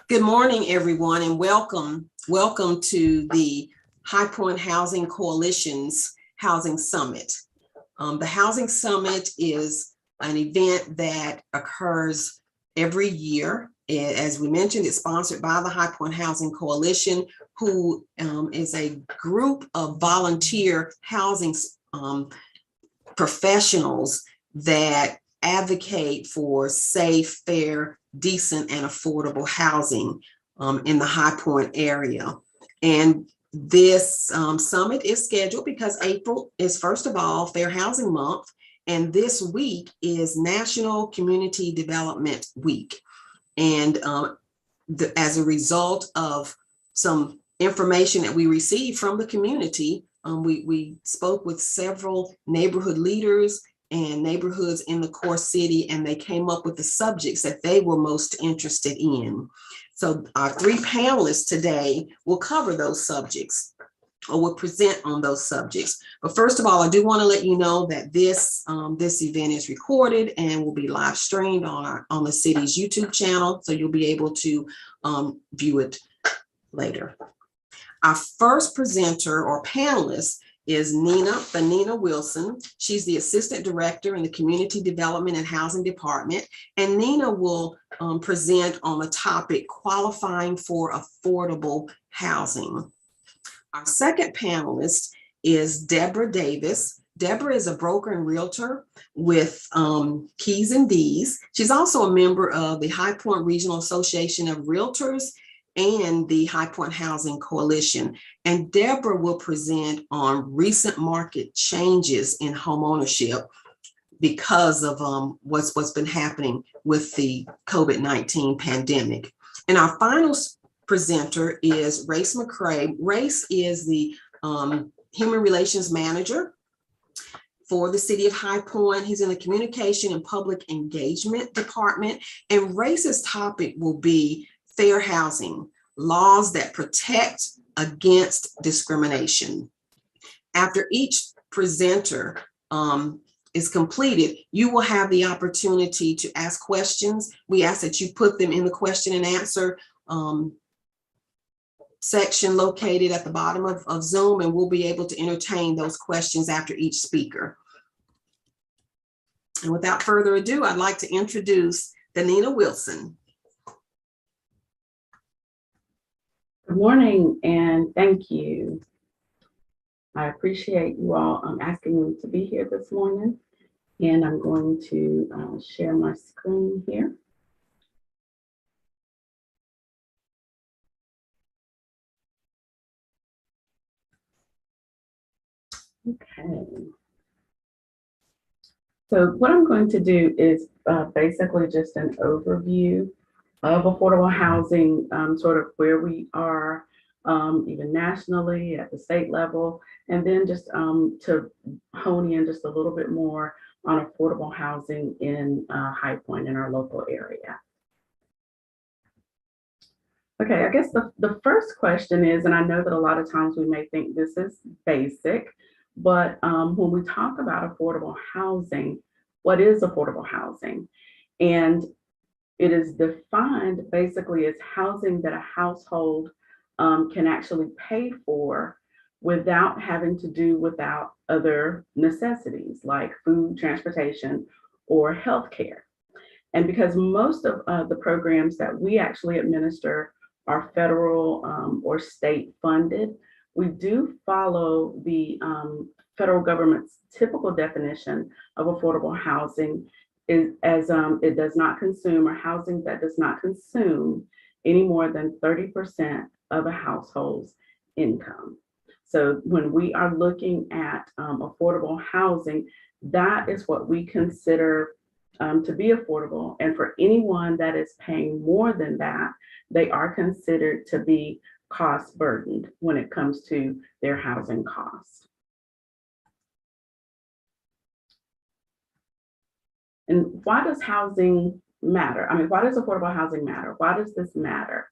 Good morning, everyone, and welcome. Welcome to the High Point Housing Coalition's Housing Summit. The Housing Summit is an event that occurs every year. As we mentioned, it's sponsored by the High Point Housing Coalition, who is a group of volunteer housing professionals that advocate for safe, fair, decent, and affordable housing in the High Point area. And this summit is scheduled because April is, first of all, Fair Housing Month, and this week is National Community Development Week. And as a result of some information that we received from the community, we spoke with several neighborhood leaders and neighborhoods in the core city, and they came up with the subjects that they were most interested in. So our three panelists today will cover those subjects, or will present on those subjects. But first of all, I do want to let you know that this event is recorded and will be live streamed on the city's YouTube channel, so you'll be able to view it later. Our first presenter or panelist is Nina Wilson. She's the Assistant Director in the Community Development and Housing Department. And Nina will present on the topic, qualifying for affordable housing. Our second panelist is Deborah Davis. Deborah is a broker and realtor with Keys and D's. She's also a member of the High Point Regional Association of Realtors and the High Point Housing Coalition. And Deborah will present on recent market changes in homeownership because of what's been happening with the COVID-19 pandemic. And our final presenter is Race McCray. Race is the Human Relations Manager for the City of High Point. He's in the Communication and Public Engagement Department. And Race's topic will be fair housing, laws that protect against discrimination. After each presenter is completed, you will have the opportunity to ask questions. We ask that you put them in the question and answer section located at the bottom of Zoom, and we'll be able to entertain those questions after each speaker. And without further ado, I'd like to introduce Nina Wilson. Good morning, and thank you. I appreciate you all asking me to be here this morning, and I'm going to share my screen here. Okay. So what I'm going to do is basically just an overview of affordable housing, sort of where we are, even nationally at the state level, and then just to hone in just a little bit more on affordable housing in High Point in our local area. Okay, I guess the first question is, and I know that a lot of times we may think this is basic, but when we talk about affordable housing, what is affordable housing? And it is defined basically as housing that a household can actually pay for without having to do without other necessities like food, transportation, or healthcare. And because most of the programs that we actually administer are federal or state funded, we do follow the federal government's typical definition of affordable housing as it does not consume, or housing that does not consume any more than 30% of a household's income. So when we are looking at affordable housing, that is what we consider to be affordable. And for anyone that is paying more than that, they are considered to be cost burdened when it comes to their housing costs. And why does housing matter? I mean, why does affordable housing matter? Why does this matter?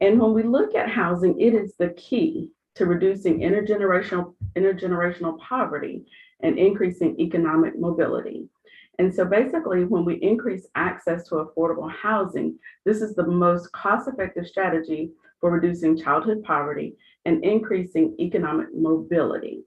And when we look at housing, it is the key to reducing intergenerational poverty and increasing economic mobility. And so basically, when we increase access to affordable housing, this is the most cost-effective strategy for reducing childhood poverty and increasing economic mobility.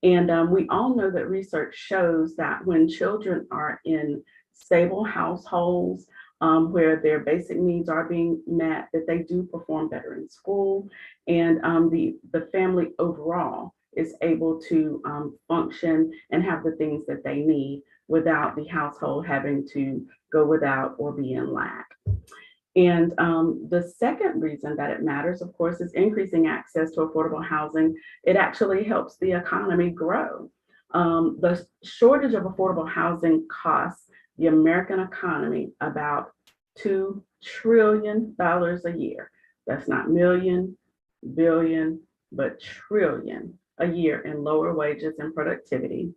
And we all know that research shows that when children are in stable households, where their basic needs are being met, that they do perform better in school, and the family overall is able to function and have the things that they need without the household having to go without or be in lack. And the second reason that it matters, of course, is increasing access to affordable housing. It actually helps the economy grow. The shortage of affordable housing costs the American economy about $2 trillion a year. That's not million, billion, but trillion a year in lower wages and productivity.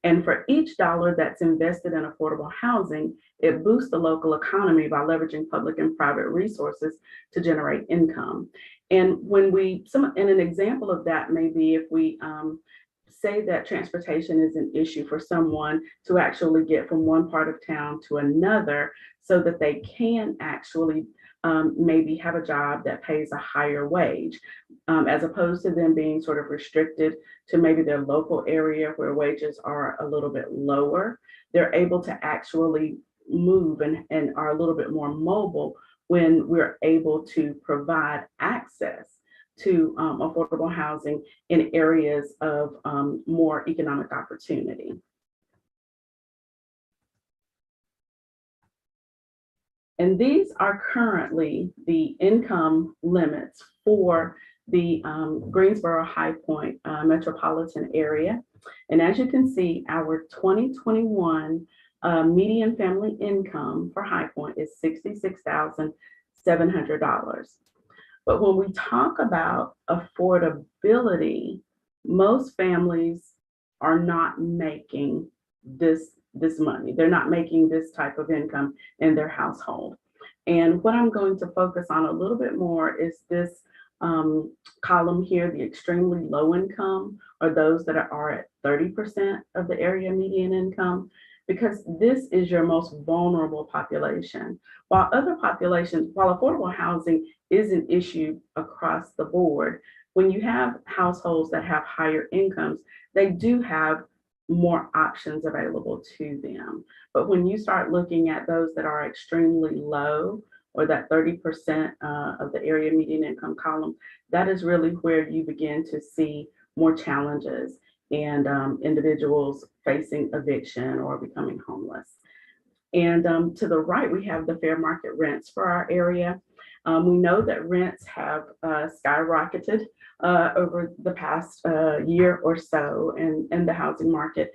And for each dollar that's invested in affordable housing, it boosts the local economy by leveraging public and private resources to generate income. And and an example of that may be if we say that transportation is an issue for someone to actually get from one part of town to another so that they can actually maybe have a job that pays a higher wage, as opposed to them being sort of restricted to maybe their local area where wages are a little bit lower. They're able to actually move and are a little bit more mobile when we're able to provide access to affordable housing in areas of more economic opportunity. And these are currently the income limits for the Greensboro High Point metropolitan area. And as you can see, our 2021 median family income for High Point is $66,700. But when we talk about affordability, most families are not making this money. They're not making this type of income in their household. And what I'm going to focus on a little bit more is this column here, the extremely low income, or those that are at 30% of the area median income, because this is your most vulnerable population. While affordable housing is an issue across the board, when you have households that have higher incomes, they do have more options available to them. But when you start looking at those that are extremely low, or that 30% of the area median income column, that is really where you begin to see more challenges and individuals facing eviction or becoming homeless. And to the right, we have the fair market rents for our area. We know that rents have skyrocketed over the past year or so, and the housing market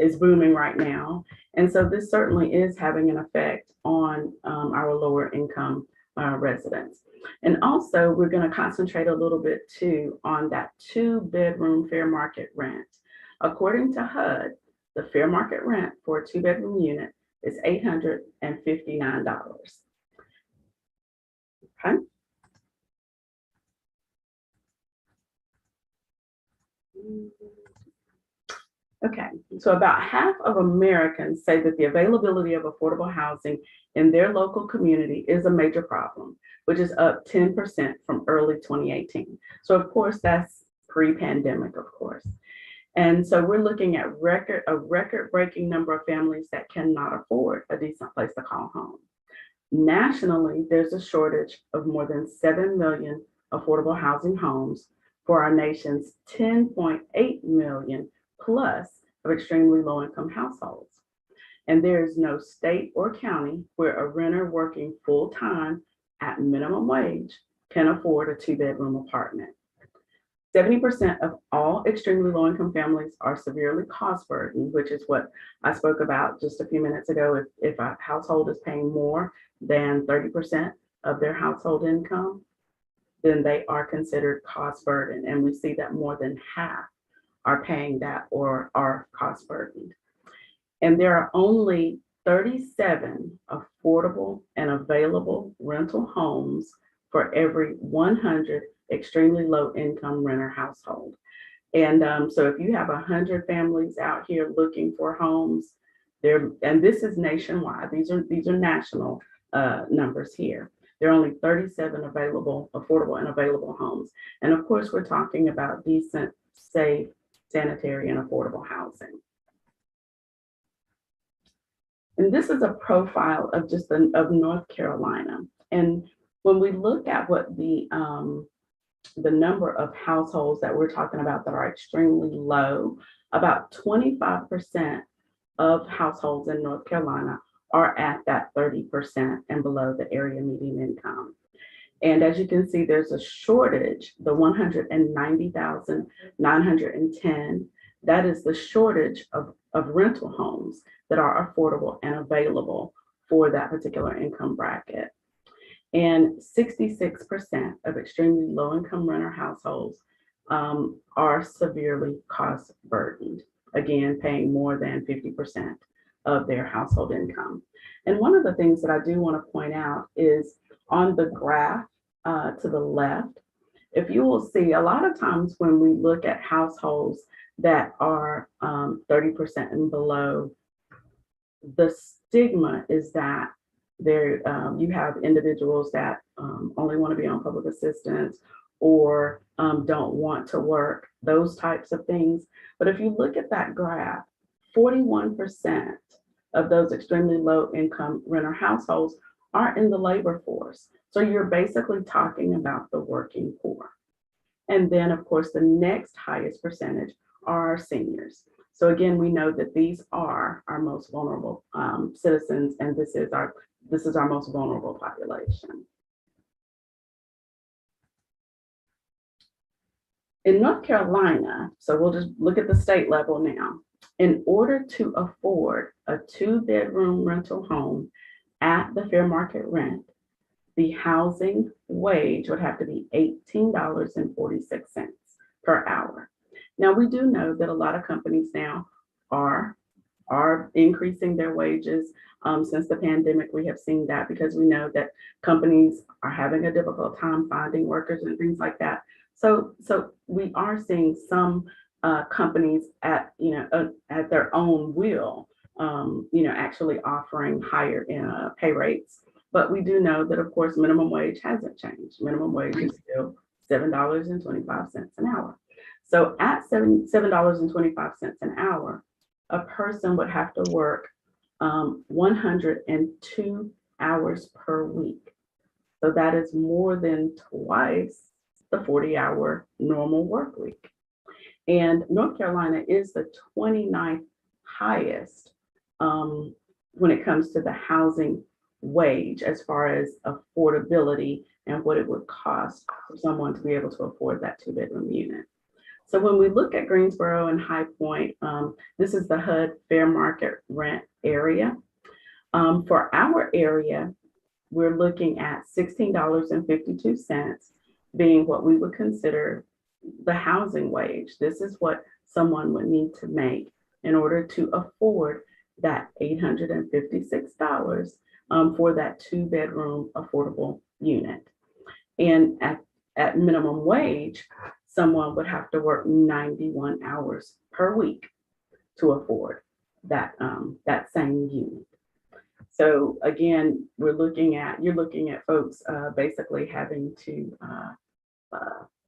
is booming right now. And so this certainly is having an effect on our lower income residents. And also, we're going to concentrate a little bit too on that 2-bedroom fair market rent. According to HUD, the fair market rent for a 2-bedroom unit is $859. Okay. Okay, so about half of Americans say that the availability of affordable housing in their local community is a major problem, which is up 10% from early 2018. So of course, that's pre-pandemic, of course. And so we're looking at a record-breaking number of families that cannot afford a decent place to call home. Nationally, there's a shortage of more than 7 million affordable housing homes for our nation's 10.8 million plus of extremely low-income households. And there is no state or county where a renter working full-time at minimum wage can afford a 2-bedroom apartment. 70% of all extremely low-income families are severely cost burdened, which is what I spoke about just a few minutes ago. If a household is paying more than 30% of their household income, then they are considered cost burdened. And we see that more than half are paying that or are cost burdened. And there are only 37 affordable and available rental homes for every 100 extremely low income renter household. And so if you have 100 families out here looking for homes, And this is nationwide. These are national numbers here. There are only 37 available, affordable and available homes. And of course, we're talking about decent, safe, sanitary, and affordable housing. And this is a profile of of North Carolina. And when we look at what the number of households that we're talking about that are extremely low, about 25% of households in North Carolina are at that 30% and below the area median income. And as you can see, there's a shortage, the 190,910, that is the shortage of rental homes that are affordable and available for that particular income bracket. And 66% of extremely low income renter households are severely cost burdened, again, paying more than 50% of their household income. And one of the things that I do want to point out is on the graph to the left, if you will see, a lot of times when we look at households that are 30% and below, the stigma is that there you have individuals that only want to be on public assistance or don't want to work, those types of things. But if you look at that graph, 41% of those extremely low income renter households are in the labor force. So you're basically talking about the working poor. And then of course, the next highest percentage are our seniors. So again, we know that these are our most vulnerable citizens, and this is our most vulnerable population. In North Carolina, so we'll just look at the state level now. In order to afford a 2-bedroom rental home at the fair market rent, the housing wage would have to be $18.46 per hour. Now, we do know that a lot of companies now are increasing their wages. Since the pandemic, we have seen that because we know that companies are having a difficult time finding workers and things like that. So we are seeing some companies at their own will, actually offering higher pay rates. But we do know that, of course, minimum wage hasn't changed. Minimum wage is still $7.25 an hour. So at $7.25 an hour, a person would have to work 102 hours per week. So that is more than twice the 40-hour normal work week. And North Carolina is the 29th highest when it comes to the housing wage as far as affordability and what it would cost for someone to be able to afford that 2-bedroom unit. So when we look at Greensboro and High Point, this is the HUD fair market rent area. For our area, we're looking at $16.52 being what we would consider the housing wage. This is what someone would need to make in order to afford that $856 for that 2-bedroom affordable unit. And at minimum wage, someone would have to work 91 hours per week to afford that same unit. So again, you're looking at folks basically having to,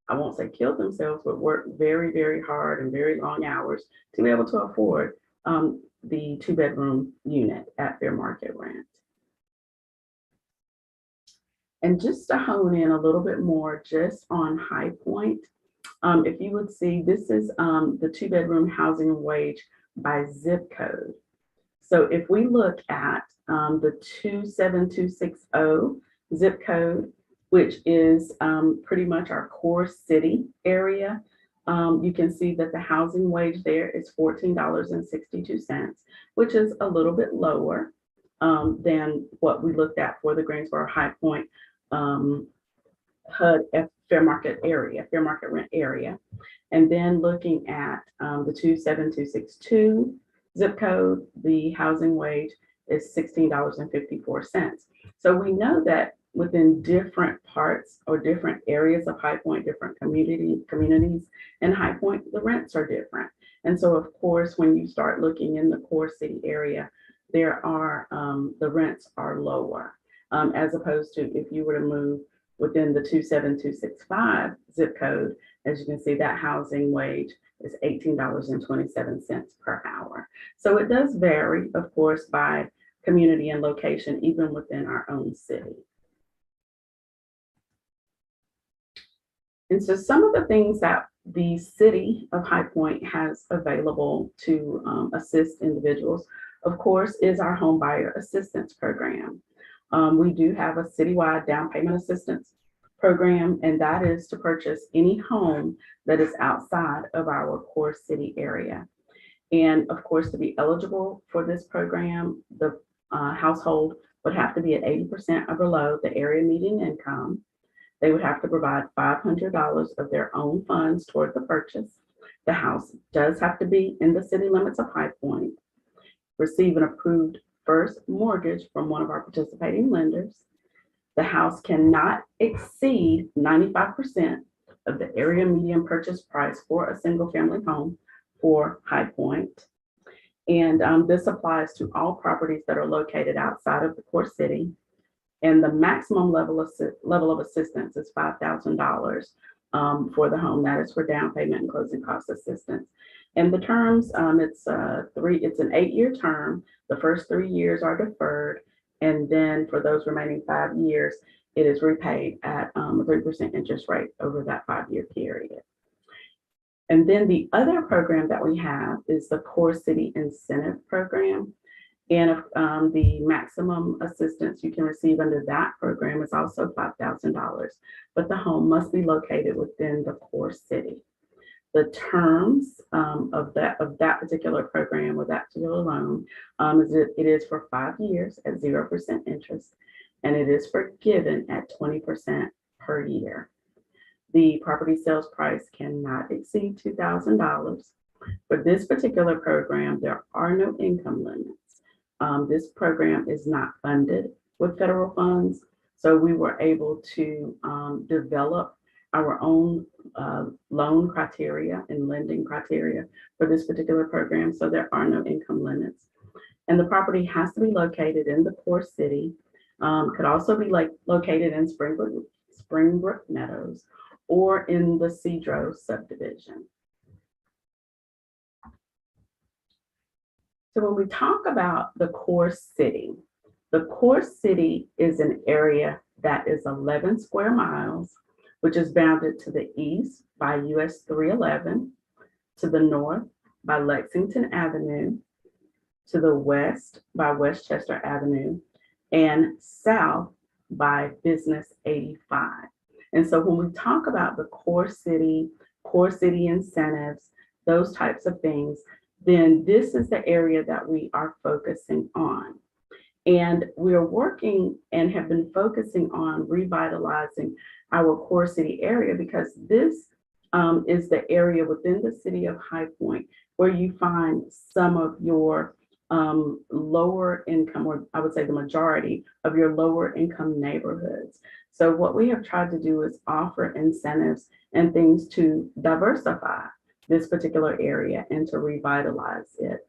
I won't say kill themselves, but work very, very hard and very long hours to be able to afford the 2-bedroom unit at fair market rent. And just to hone in a little bit more just on High Point, if you would see, this is the 2-bedroom housing wage by zip code. So if we look at the 27260 zip code, which is pretty much our core city area, you can see that the housing wage there is $14.62, which is a little bit lower than what we looked at for the Greensboro High Point HUD fair market rent area. And then looking at the 27262 zip code, the housing wage is $16.54. So we know that within different parts or different areas of High Point, different communities in High Point, the rents are different. And so of course, when you start looking in the core city area, there are, the rents are lower, as opposed to if you were to move within the 27265 zip code. As you can see, that housing wage is $18.27 per hour. So it does vary, of course, by community and location, even within our own city. And so some of the things that the city of High Point has available to assist individuals, of course, is our home buyer assistance program. We do have a citywide down payment assistance program, and that is to purchase any home that is outside of our core city area. And of course, to be eligible for this program, the household would have to be at 80% or below the area median income. They would have to provide $500 of their own funds toward the purchase. The house does have to be in the city limits of High Point, receive an approved first mortgage from one of our participating lenders. The house cannot exceed 95% of the area median purchase price for a single family home for High Point. And this applies to all properties that are located outside of the core city. And the maximum level of assistance is $5,000 for the home. That is for down payment and closing cost assistance. And the terms, it's an 8-year term. The first 3 years are deferred, and then for those remaining 5 years, it is repaid at a 3% interest rate over that 5-year period. And then the other program that we have is the Core City Incentive Program. And the maximum assistance you can receive under that program is also $5,000, but the home must be located within the core city. The terms of that particular program or that particular loan it is for 5 years at 0% interest, and it is forgiven at 20% per year. The property sales price cannot exceed $2,000. For this particular program, there are no income limits. This program is not funded with federal funds, so we were able to develop our own loan criteria and lending criteria for this particular program, so there are no income limits. And the property has to be located in the core city, could also be located in Springbrook Meadows or in the Cedro subdivision. So when we talk about the core city is an area that is 11 square miles, which is bounded to the east by US 311, to the north by Lexington Avenue, to the west by Westchester Avenue, and south by Business 85. And so when we talk about the core city incentives, those types of things, then this is the area that we are focusing on. And we are working and have been focusing on revitalizing our core city area because this is the area within the city of High Point where you find some of your lower income, or I would say the majority of your lower income neighborhoods. So what we have tried to do is offer incentives and things to diversify this particular area and to revitalize it.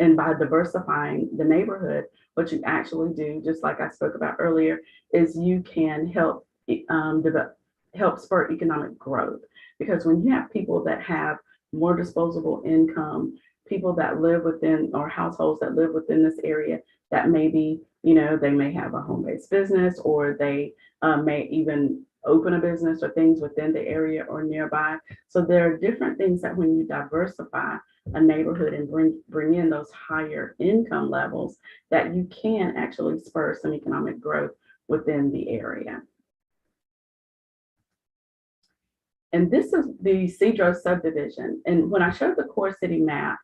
And by diversifying the neighborhood, what you actually do, just like I spoke about earlier, is you can help spur economic growth. Because when you have people that have more disposable income, people that live within, or households that live within this area, that maybe, they may have a home-based business, or they may even open a business or things within the area or nearby. So there are different things that when you diversify a neighborhood and bring in those higher income levels, that you can actually spur some economic growth within the area. And this is the Cedro subdivision. And when I showed the core city map,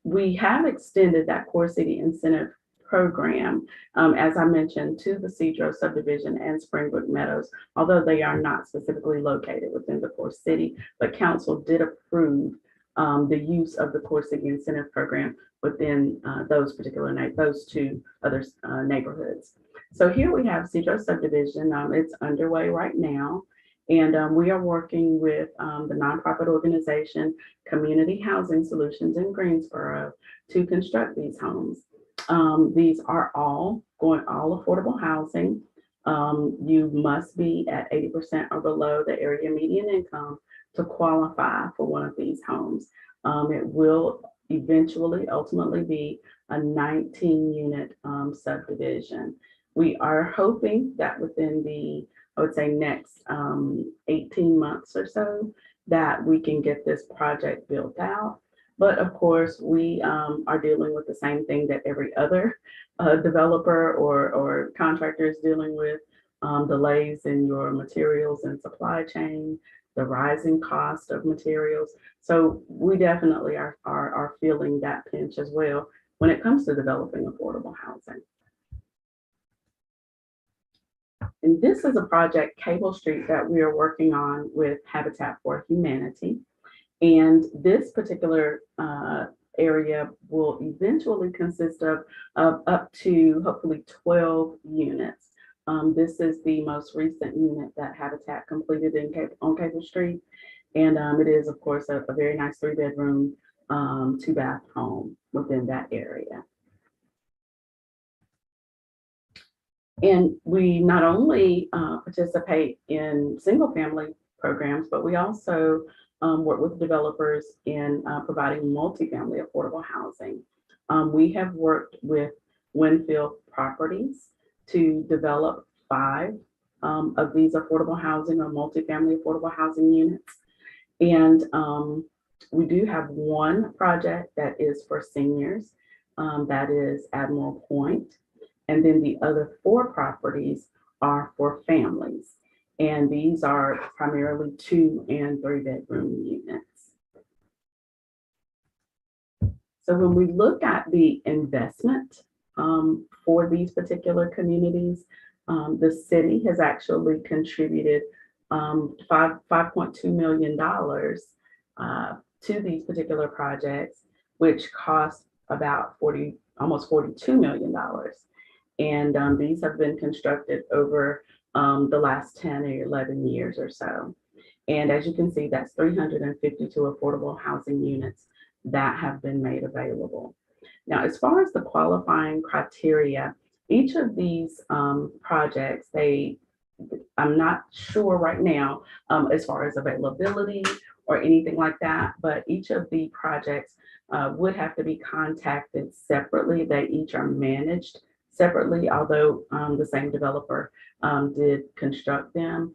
we have extended that core city incentive program, as I mentioned, to the Cedro subdivision and Springbrook Meadows, although they are not specifically located within the core city, but council did approve the use of the core city incentive program within those two other neighborhoods. So here we have Cedro subdivision. It's underway right now. And we are working with the nonprofit organization Community Housing Solutions in Greensboro to construct these homes. These are all affordable housing. You must be at 80% or below the area median income to qualify for one of these homes. It will ultimately be a 19-unit subdivision. We are hoping that within I would say next 18 months or so, that we can get this project built out. But of course, we are dealing with the same thing that every other developer or contractor is dealing with, delays in your materials and supply chain, the rising cost of materials. So we definitely are feeling that pinch as well when it comes to developing affordable housing. And this is a project, Cable Street, that we are working on with Habitat for Humanity. And this particular area will eventually consist of up to hopefully 12 units. This is the most recent unit that Habitat completed on Cable Street. And it is, of course, a very nice 3-bedroom, 2-bath home within that area. And we not only participate in single-family programs, but we also work with developers in providing multifamily affordable housing. We have worked with Winfield Properties to develop 5 of these affordable housing or multifamily affordable housing units. And we do have one project that is for seniors, that is Admiral Point. And then the other 4 properties are for families. And these are primarily 2- and 3-bedroom units. So when we look at the investment for these particular communities, the city has actually contributed $5.2 million to these particular projects, which cost about almost $42 million. And these have been constructed over the last 10 or 11 years or so. And as you can see, that's 352 affordable housing units that have been made available. Now, as far as the qualifying criteria, each of these projects, I'm not sure right now as far as availability or anything like that, but each of the projects would have to be contacted separately. They each are managed separately, although the same developer did construct them.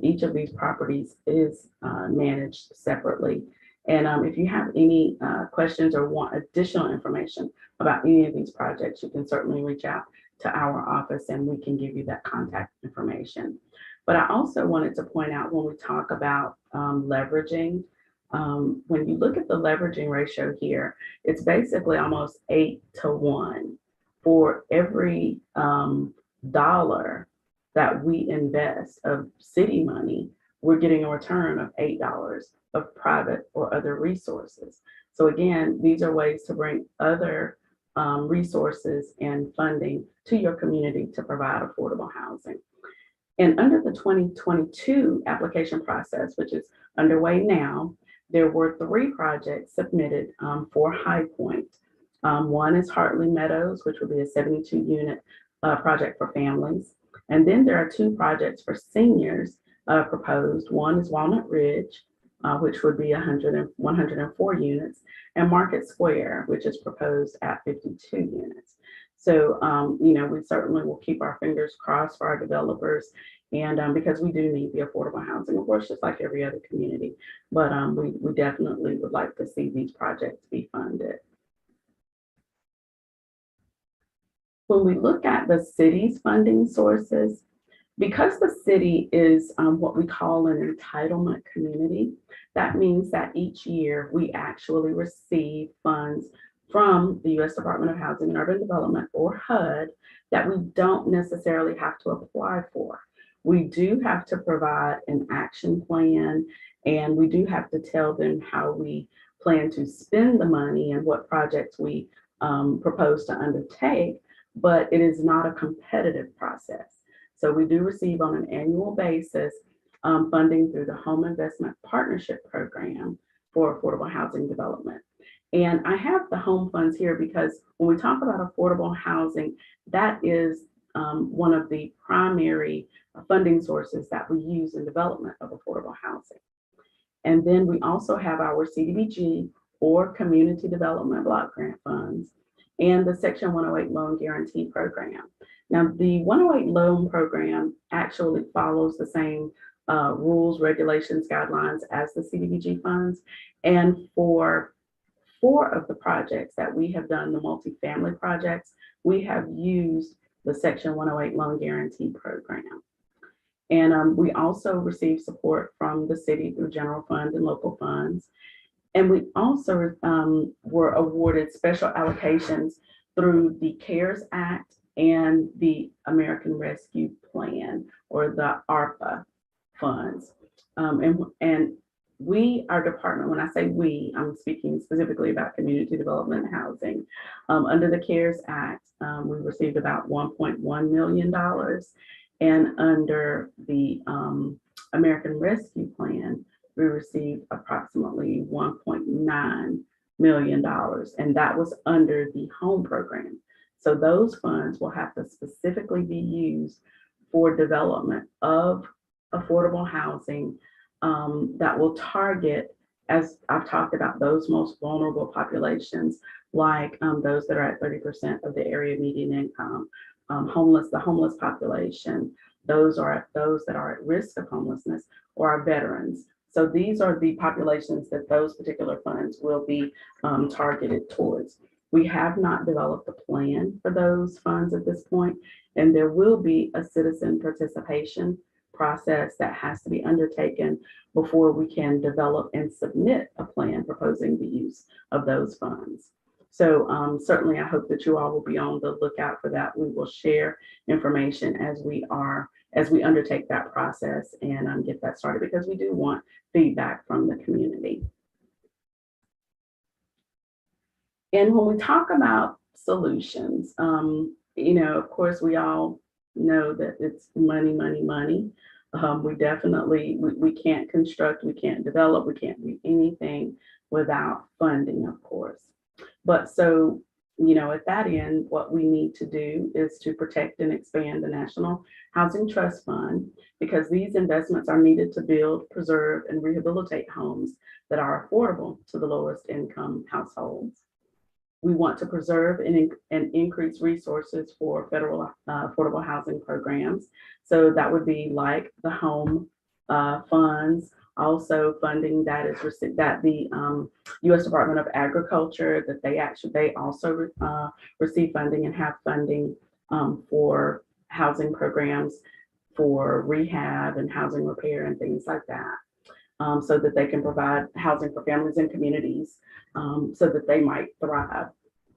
Each of these properties is managed separately. And if you have any questions or want additional information about any of these projects, you can certainly reach out to our office and we can give you that contact information. But I also wanted to point out, when we talk about leveraging, when you look at the leveraging ratio here, it's basically almost 8-to-1. For every dollar that we invest of city money, we're getting a return of $8 of private or other resources. So again, these are ways to bring other resources and funding to your community to provide affordable housing. And under the 2022 application process, which is underway now, there were 3 projects submitted for High Point. One is Hartley Meadows, which will be a 72-unit project for families. And then there are 2 projects for seniors proposed. One is Walnut Ridge, which would be 104 units, and Market Square, which is proposed at 52 units. So, we certainly will keep our fingers crossed for our developers, and because we do need the affordable housing, of course, just like every other community. But we definitely would like to see these projects be funded. When we look at the city's funding sources, because the city is what we call an entitlement community, that means that each year we actually receive funds from the U.S. Department of Housing and Urban Development, or HUD, that we don't necessarily have to apply for. We do have to provide an action plan, and we do have to tell them how we plan to spend the money and what projects we propose to undertake, but it is not a competitive process. So we do receive on an annual basis funding through the Home Investment Partnership Program for affordable housing development. And I have the home funds here because when we talk about affordable housing, that is one of the primary funding sources that we use in development of affordable housing. And then we also have our CDBG or Community Development Block Grant Funds and the Section 108 Loan Guarantee Program. Now, the 108 loan program actually follows the same rules, regulations, guidelines as the CDBG funds. And for 4 of the projects that we have done, the multifamily projects, we have used the Section 108 Loan Guarantee Program. And we also receive support from the city through general fund and local funds. And we also were awarded special allocations through the CARES Act and the American Rescue Plan, or the ARPA funds. And we, our department, when I say we, I'm speaking specifically about community development and housing. Under the CARES Act, we received about $1.1 million. And under the American Rescue Plan, we received approximately $1.9 million. And that was under the home program. So those funds will have to specifically be used for development of affordable housing that will target, as I've talked about, those most vulnerable populations, like those that are at 30% of the area median income, the homeless population, those that are at risk of homelessness, or our veterans. So these are the populations that those particular funds will be targeted towards. We have not developed a plan for those funds at this point, and there will be a citizen participation process that has to be undertaken before we can develop and submit a plan proposing the use of those funds. So certainly I hope that you all will be on the lookout for that. We will share information as we undertake that process and get that started, because we do want feedback from the community. And when we talk about solutions, of course, we all know that it's money, money, money. We can't construct, we can't develop, we can't do anything without funding, of course. But so, at that end, what we need to do is to protect and expand the National Housing Trust Fund, because these investments are needed to build, preserve, and rehabilitate homes that are affordable to the lowest income households. We want to preserve and increase resources for federal affordable housing programs. So that would be like the home funds, also funding that is that the U.S. Department of Agriculture, that they also receive funding and have funding for housing programs for rehab and housing repair and things like that, so that they can provide housing for families and communities, so that they might thrive,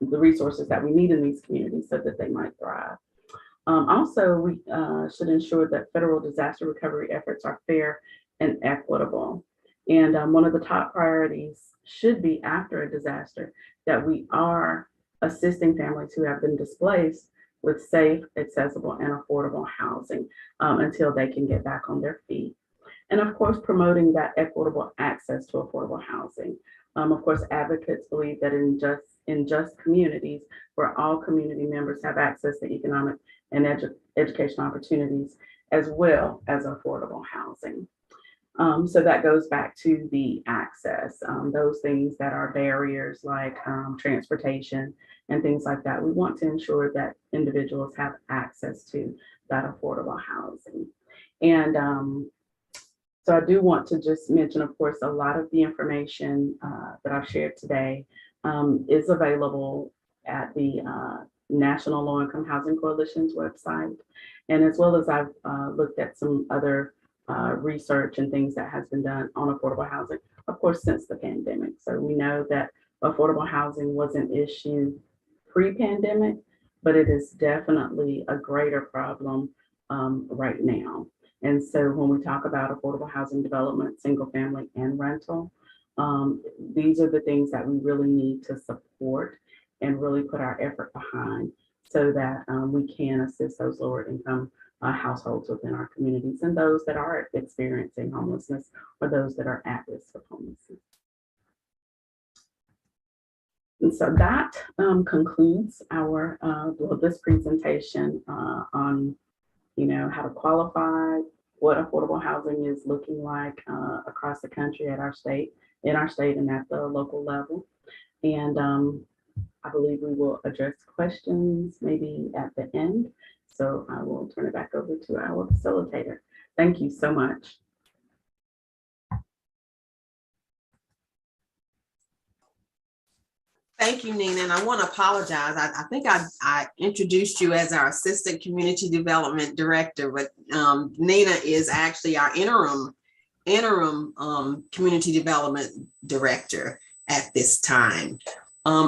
the resources that we need in these communities so that they might thrive. Also, we should ensure that federal disaster recovery efforts are fair and equitable. And one of the top priorities should be, after a disaster, that we are assisting families who have been displaced with safe, accessible, and affordable housing until they can get back on their feet. And of course, promoting that equitable access to affordable housing. Of course, advocates believe that in just communities where all community members have access to economic and educational opportunities, as well as affordable housing. So that goes back to the access, those things that are barriers like transportation and things like that. We want to ensure that individuals have access to that affordable housing. And so I do want to just mention, of course, a lot of the information that I've shared today is available at the National Low Income Housing Coalition's website. And as well as I've looked at some other research and things that has been done on affordable housing, of course, since the pandemic. So we know that affordable housing was an issue pre-pandemic, but it is definitely a greater problem right now. And so when we talk about affordable housing development, single family and rental, these are the things that we really need to support and really put our effort behind, so that we can assist those lower income households within our communities and those that are experiencing homelessness or those that are at risk of homelessness. And so that concludes our this presentation on how to qualify, what affordable housing is looking like across the country, in our state and at the local level. And I believe we will address questions maybe at the end. So I will turn it back over to our facilitator. Thank you so much. Thank you, Nina. And I want to apologize. I think I introduced you as our Assistant Community Development Director, but Nina is actually our interim Community Development Director at this time.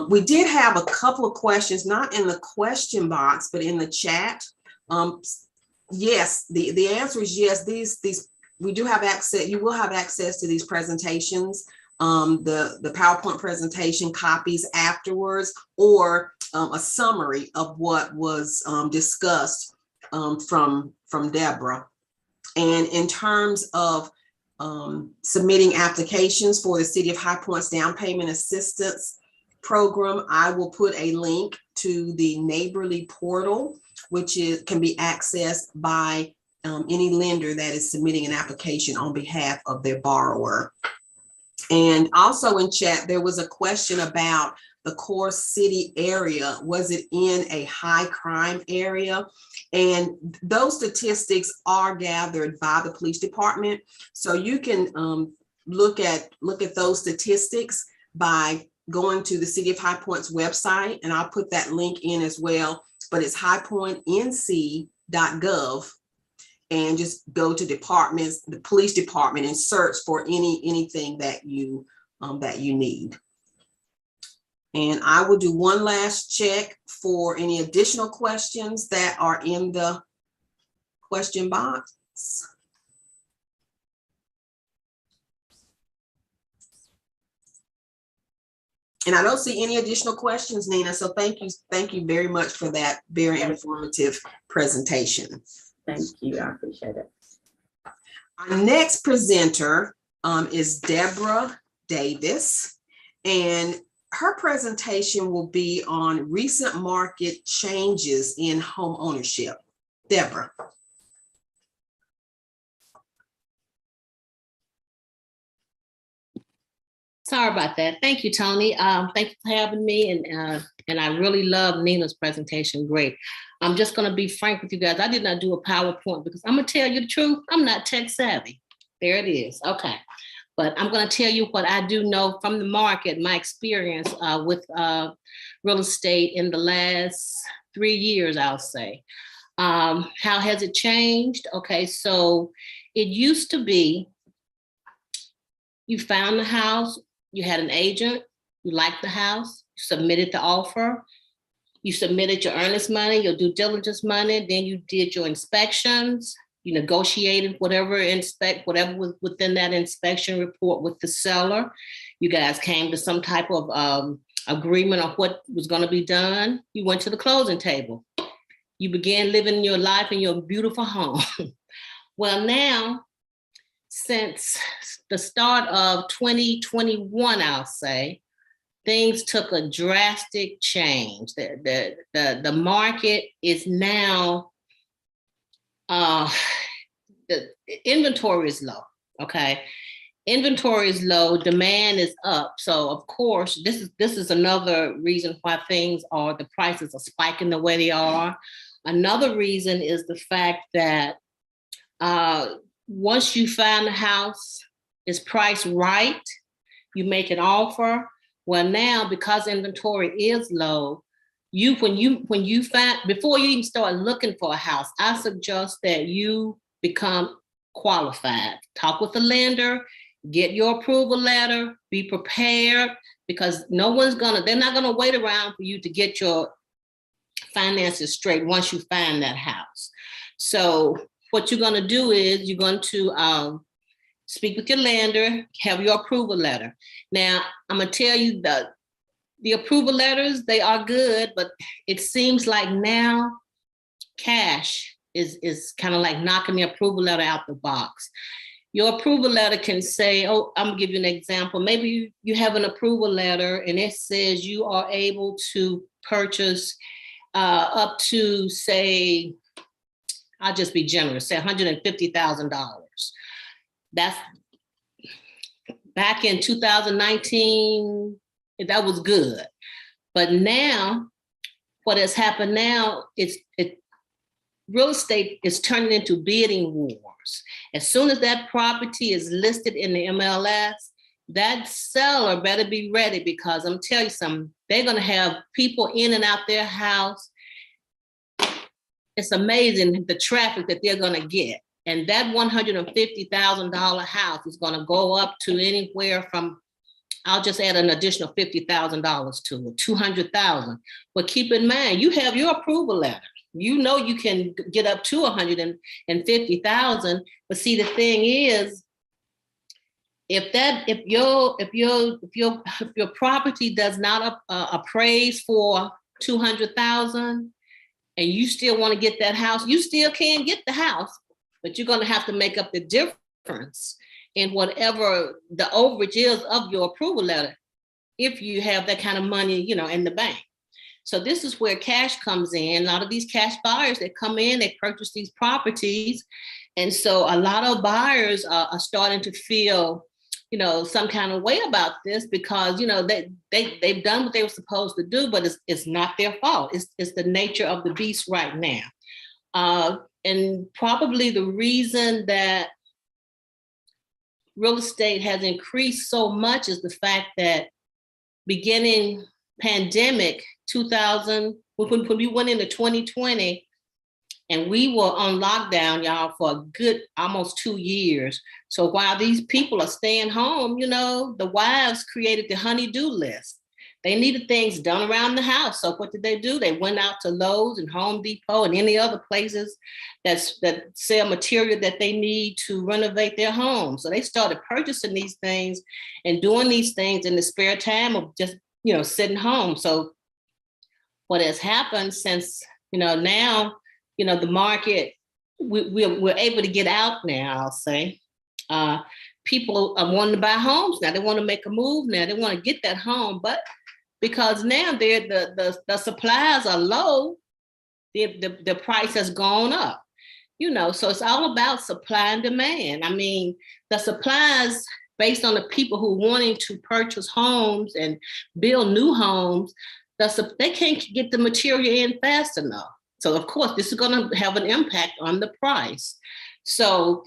We did have a couple of questions, not in the question box, but in the chat. Yes, the answer is yes. These we do have access. You will have access to these presentations. The PowerPoint presentation copies afterwards, or a summary of what was discussed from Deborah. And in terms of submitting applications for the City of High Point's down payment assistance program, I will put a link to the Neighborly portal, which can be accessed by any lender that is submitting an application on behalf of their borrower. And also in chat, there was a question about the core city area. Was it in a high crime area? And those statistics are gathered by the police department. So you can look at those statistics by going to the City of High Point's website, and I'll put that link in as well, but it's highpointnc.gov. And just go to departments, the police department, and search for anything that you need. And I will do one last check for any additional questions that are in the question box. And I don't see any additional questions, Nina. So thank you very much for that very informative presentation. Thank you, I appreciate it. Our next presenter is Deborah Davis, and her presentation will be on recent market changes in home ownership. Deborah. Sorry about that. Thank you, Tony. Thank you for having me, and I really love Nina's presentation. Great. I'm just going to be frank with you guys. I did not do a PowerPoint because I'm going to tell you the truth. I'm not tech savvy. There it is. Okay. But I'm going to tell you what I do know from the market, my experience with real estate in the last 3 years, I'll say. How has it changed? Okay, so it used to be you found the house, you had an agent, you liked the house, you submitted the offer, you submitted your earnest money, your due diligence money, then you did your inspections, you negotiated whatever was within that inspection report with the seller. You guys came to some type of agreement on what was going to be done. You went to the closing table. You began living your life in your beautiful home. Well, now, since the start of 2021, I'll say, things took a drastic change. The market is now, the inventory is low, okay? Inventory is low, demand is up. So of course, this is another reason why the prices are spiking the way they are. Another reason is the fact that once you find a house, it's priced right, you make an offer. Well, now because inventory is low, before you even start looking for a house, I suggest that you become qualified. Talk with the lender, get your approval letter, be prepared, because they're not gonna wait around for you to get your finances straight once you find that house. So what you're gonna do is you're going to speak with your lender, have your approval letter. Now, I'm gonna tell you the approval letters, they are good, but it seems like now cash is kind of like knocking the approval letter out the box. Your approval letter can say, oh, I'm gonna give you an example. Maybe you have an approval letter and it says you are able to purchase up to, say, I'll just be generous, say $150,000. That's back in 2019, that was good. But now, what has happened now is real estate is turning into bidding wars. As soon as that property is listed in the MLS, that seller better be ready, because I'm telling you something, they're gonna have people in and out their house. It's amazing the traffic that they're gonna get. And that $150,000 house is gonna go up to anywhere from, I'll just add an additional $50,000 to it, $200,000. But keep in mind, you have your approval letter. You know you can get up to $150,000. But see, the thing is, if your property does not appraise for $200,000, and you still want to get that house, you still can get the house, but you're going to have to make up the difference in whatever the overage is of your approval letter, if you have that kind of money, in the bank. So this is where cash comes in. A lot of these cash buyers that come in, they purchase these properties. And so a lot of buyers are starting to feel, some kind of way about this, because, they've done what they were supposed to do, but it's not their fault. It's the nature of the beast right now. And probably the reason that real estate has increased so much is the fact that beginning pandemic 2000, when we went into 2020, and we were on lockdown, y'all, for a good almost 2 years. So while these people are staying home, the wives created the honey-do list. They needed things done around the house. So what did they do? They went out to Lowe's and Home Depot and any other places that sell material that they need to renovate their home. So they started purchasing these things and doing these things in the spare time of just, sitting home. So what has happened since, now, the market, we're able to get out now, I'll say. People are wanting to buy homes now. They want to make a move now. They want to get that home, but because now the supplies are low, the price has gone up. So it's all about supply and demand. I mean, the supplies based on the people who are wanting to purchase homes and build new homes, they can't get the material in fast enough. So of course, this is going to have an impact on the price. So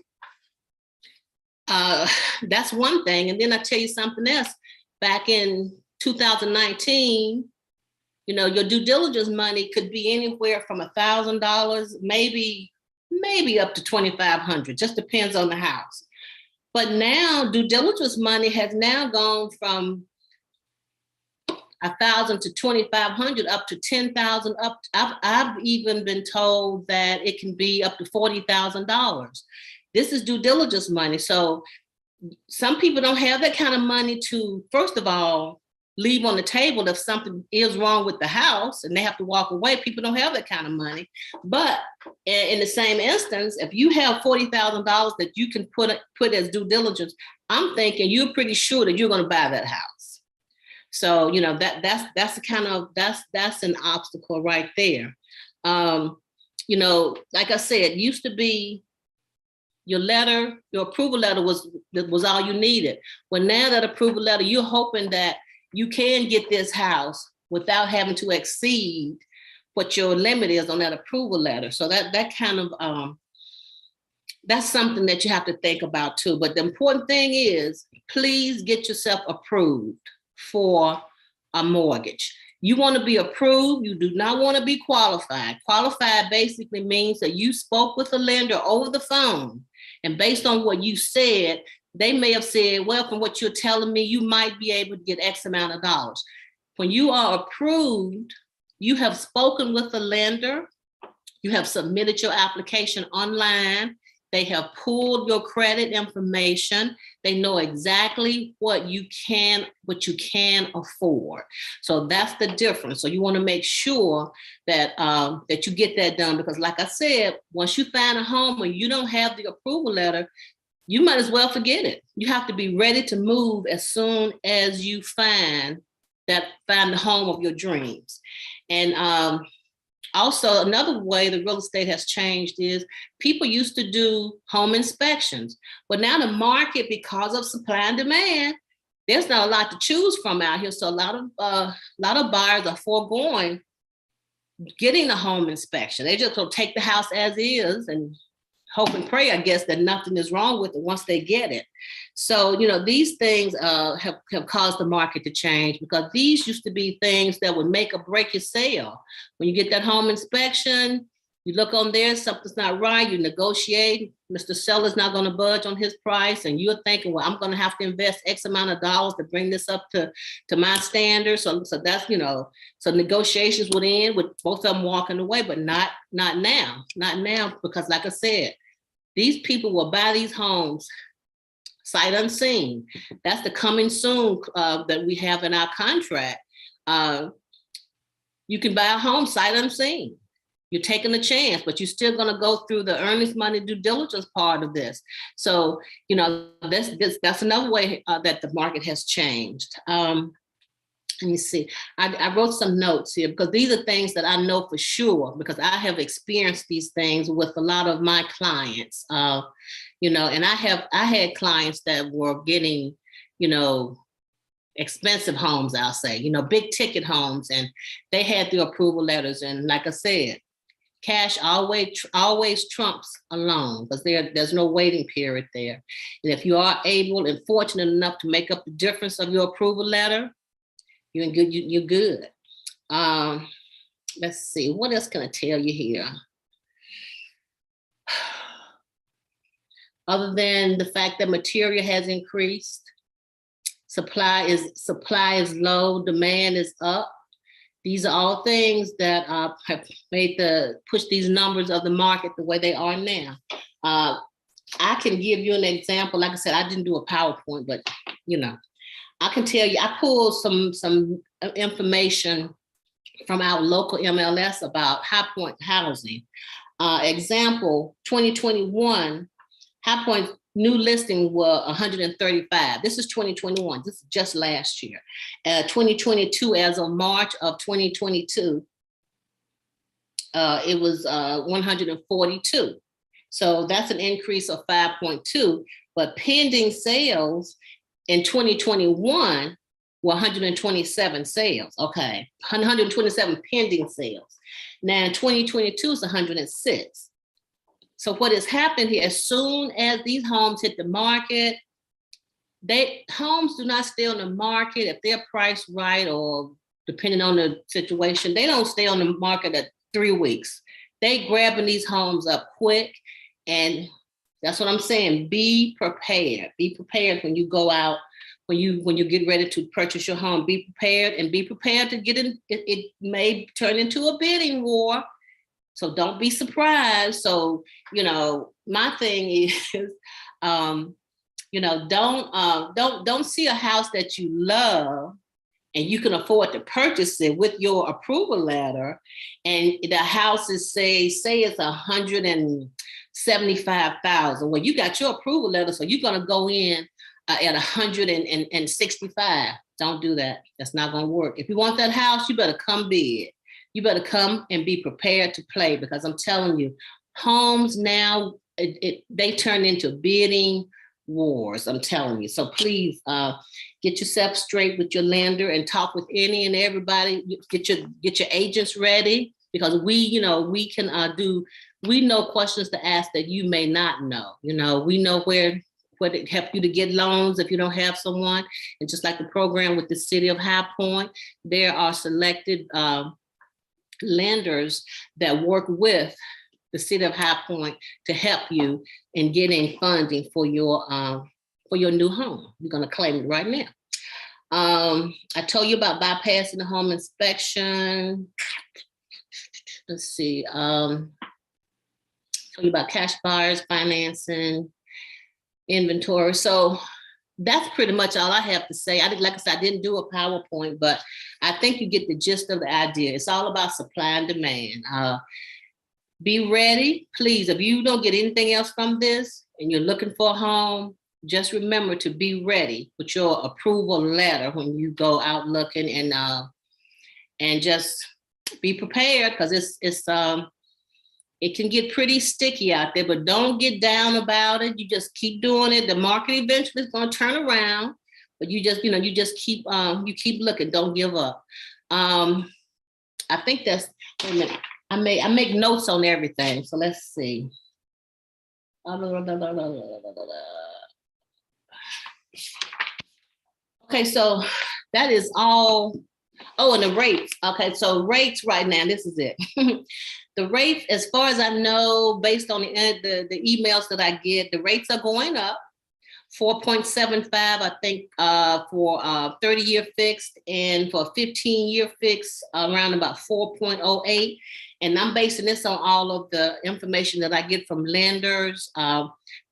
that's one thing. And then I tell you something else. Back in 2019, your due diligence money could be anywhere from $1,000, maybe up to $2,500, just depends on the house. But now due diligence money has now gone from $1,000 to $2,500, up to $10,000. I've even been told that it can be up to $40,000. This is due diligence money. So some people don't have that kind of money to, first of all, leave on the table if something is wrong with the house and they have to walk away. People don't have that kind of money. But in the same instance, if you have $40,000 that you can put as due diligence, I'm thinking you're pretty sure that you're going to buy that house. So, that's the kind of, that's an obstacle right there. Like I said, it used to be your approval letter was all you needed. Well, now that approval letter, you're hoping that you can get this house without having to exceed what your limit is on that approval letter. So that kind of, that's something that you have to think about too. But the important thing is, please get yourself approved for a mortgage. You want to be approved. You do not want to be qualified. Qualified basically means that you spoke with a lender over the phone, and based on what you said, they may have said, well, from what you're telling me, you might be able to get X amount of dollars. When you are approved, you have spoken with the lender, you have submitted your application online, They have pulled your credit information. They know exactly what you can afford. So that's the difference. So you want to make sure that that you get that done, because like I said, once you find a home and you don't have the approval letter, you might as well forget it. You have to be ready to move as soon as you find the home of your dreams. And also, another way the real estate has changed is people used to do home inspections, but now the market, because of supply and demand, there's not a lot to choose from out here. So a lot of buyers are foregoing getting the home inspection. They just will take the house as is and hope and pray, I guess, that nothing is wrong with it once they get it. So, these things have caused the market to change, because these used to be things that would make or break your sale. When you get that home inspection, you look on there, something's not right, you negotiate, Mr. Seller's not going to budge on his price, and you're thinking, well, I'm going to have to invest X amount of dollars to bring this up to my standards. So that's, so negotiations would end with both of them walking away, but not now, because like I said, these people will buy these homes sight unseen. That's the coming soon that we have in our contract. You can buy a home sight unseen. You're taking a chance, but you're still going to go through the earnest money due diligence part of this. So, that's another way that the market has changed. Let me see. I wrote some notes here, because these are things that I know for sure, because I have experienced these things with a lot of my clients. And I had clients that were getting, expensive homes, I'll say, big ticket homes, and they had the approval letters. And like I said, cash always trumps a loan, because there's no waiting period there. And if you are able and fortunate enough to make up the difference of your approval letter, you're good. Let's see, what else can I tell you here? Other than the fact that material has increased, supply is low, demand is up. These are all things that have made push these numbers of the market the way they are now. I can give you an example. Like I said, I didn't do a PowerPoint, but I can tell you, I pulled some information from our local MLS about High Point housing. Example, 2021, High Point new listing were 135. This is 2021. This is just last year. 2022, as of March of 2022, it was 142. So that's an increase of 5.2. But pending sales in 2021 were 127 sales. Okay, 127 pending sales. Now in 2022 is 106. So what has happened here, as soon as these homes hit the market, homes do not stay on the market if they're priced right, or depending on the situation, they don't stay on the market at 3 weeks. They grabbing these homes up quick. And that's what I'm saying. Be prepared. Be prepared when you go out, when you get ready to purchase your home. Be prepared, and be prepared to get in. It may turn into a bidding war. So don't be surprised. So, my thing is, don't see a house that you love and you can afford to purchase it with your approval letter, and the house is say it's $175,000. Well, you got your approval letter, so you're gonna go in at 165. Don't do that. That's not gonna work. If you want that house, you better come bid. You better come and be prepared to play, because I'm telling you, homes now, they turn into bidding wars, I'm telling you. So please get yourself straight with your lender and talk with any and everybody. Get your agents ready, because we know questions to ask that you may not know. We know where to help you to get loans if you don't have someone. And just like the program with the City of High Point, there are selected lenders that work with the City of High Point to help you in getting funding for your new home. You're going to claim it right now. I told you about bypassing the home inspection. Let's see. So Tell you about cash buyers, financing, inventory. So that's pretty much all I have to say. Like I said, I didn't do a PowerPoint, but I think you get the gist of the idea. It's all about supply and demand. Be ready, please. If you don't get anything else from this and you're looking for a home, just remember to be ready with your approval letter when you go out looking, and just be prepared, because it can get pretty sticky out there, but don't get down about it. You just keep doing it. The market eventually is going to turn around, but you just keep looking. Don't give up. I think that's, wait a minute. I make notes on everything. So let's see. Okay, so that is all. Oh, and the rates. Okay, so rates right now, this is it. The rates, as far as I know, based on the emails that I get, the rates are going up. 4.75, I think, for 30-year fixed, and for 15-year fixed, around about 4.08. And I'm basing this on all of the information that I get from lenders.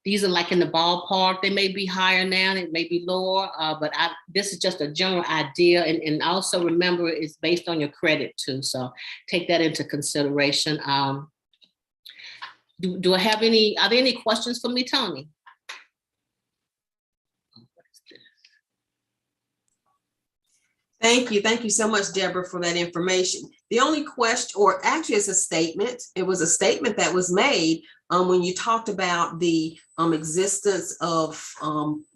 These are like in the ballpark. They may be higher now, it may be lower, but this is just a general idea. And also remember, it's based on your credit too. So take that into consideration. Do I have are there any questions for me, Tony? Thank you. Thank you so much, Deborah, for that information. The only question, or actually it's a statement, it was a statement that was made when you talked about the existence of,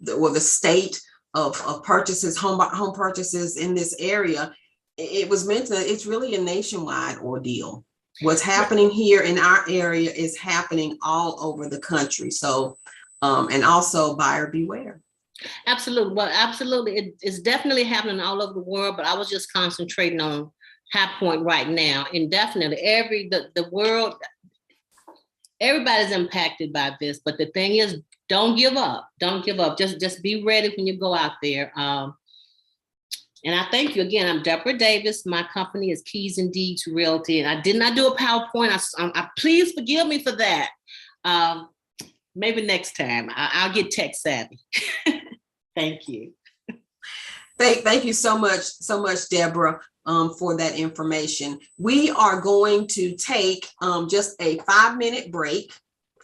the state of purchases, home purchases in this area. It was meant that it's really a nationwide ordeal. What's happening here in our area is happening all over the country. So, and also buyer beware. Absolutely. Well, absolutely. It's definitely happening all over the world, but I was just concentrating on High Point right now. And definitely the world, everybody's impacted by this. But the thing is, don't give up. Don't give up. Just be ready when you go out there. And I thank you again. I'm Deborah Davis. My company is Keys and Deeds Realty. And I did not do a PowerPoint. I please forgive me for that. Maybe next time I'll get tech savvy. Thank you. Thank you so much, Deborah, for that information. We are going to take just a 5-minute break.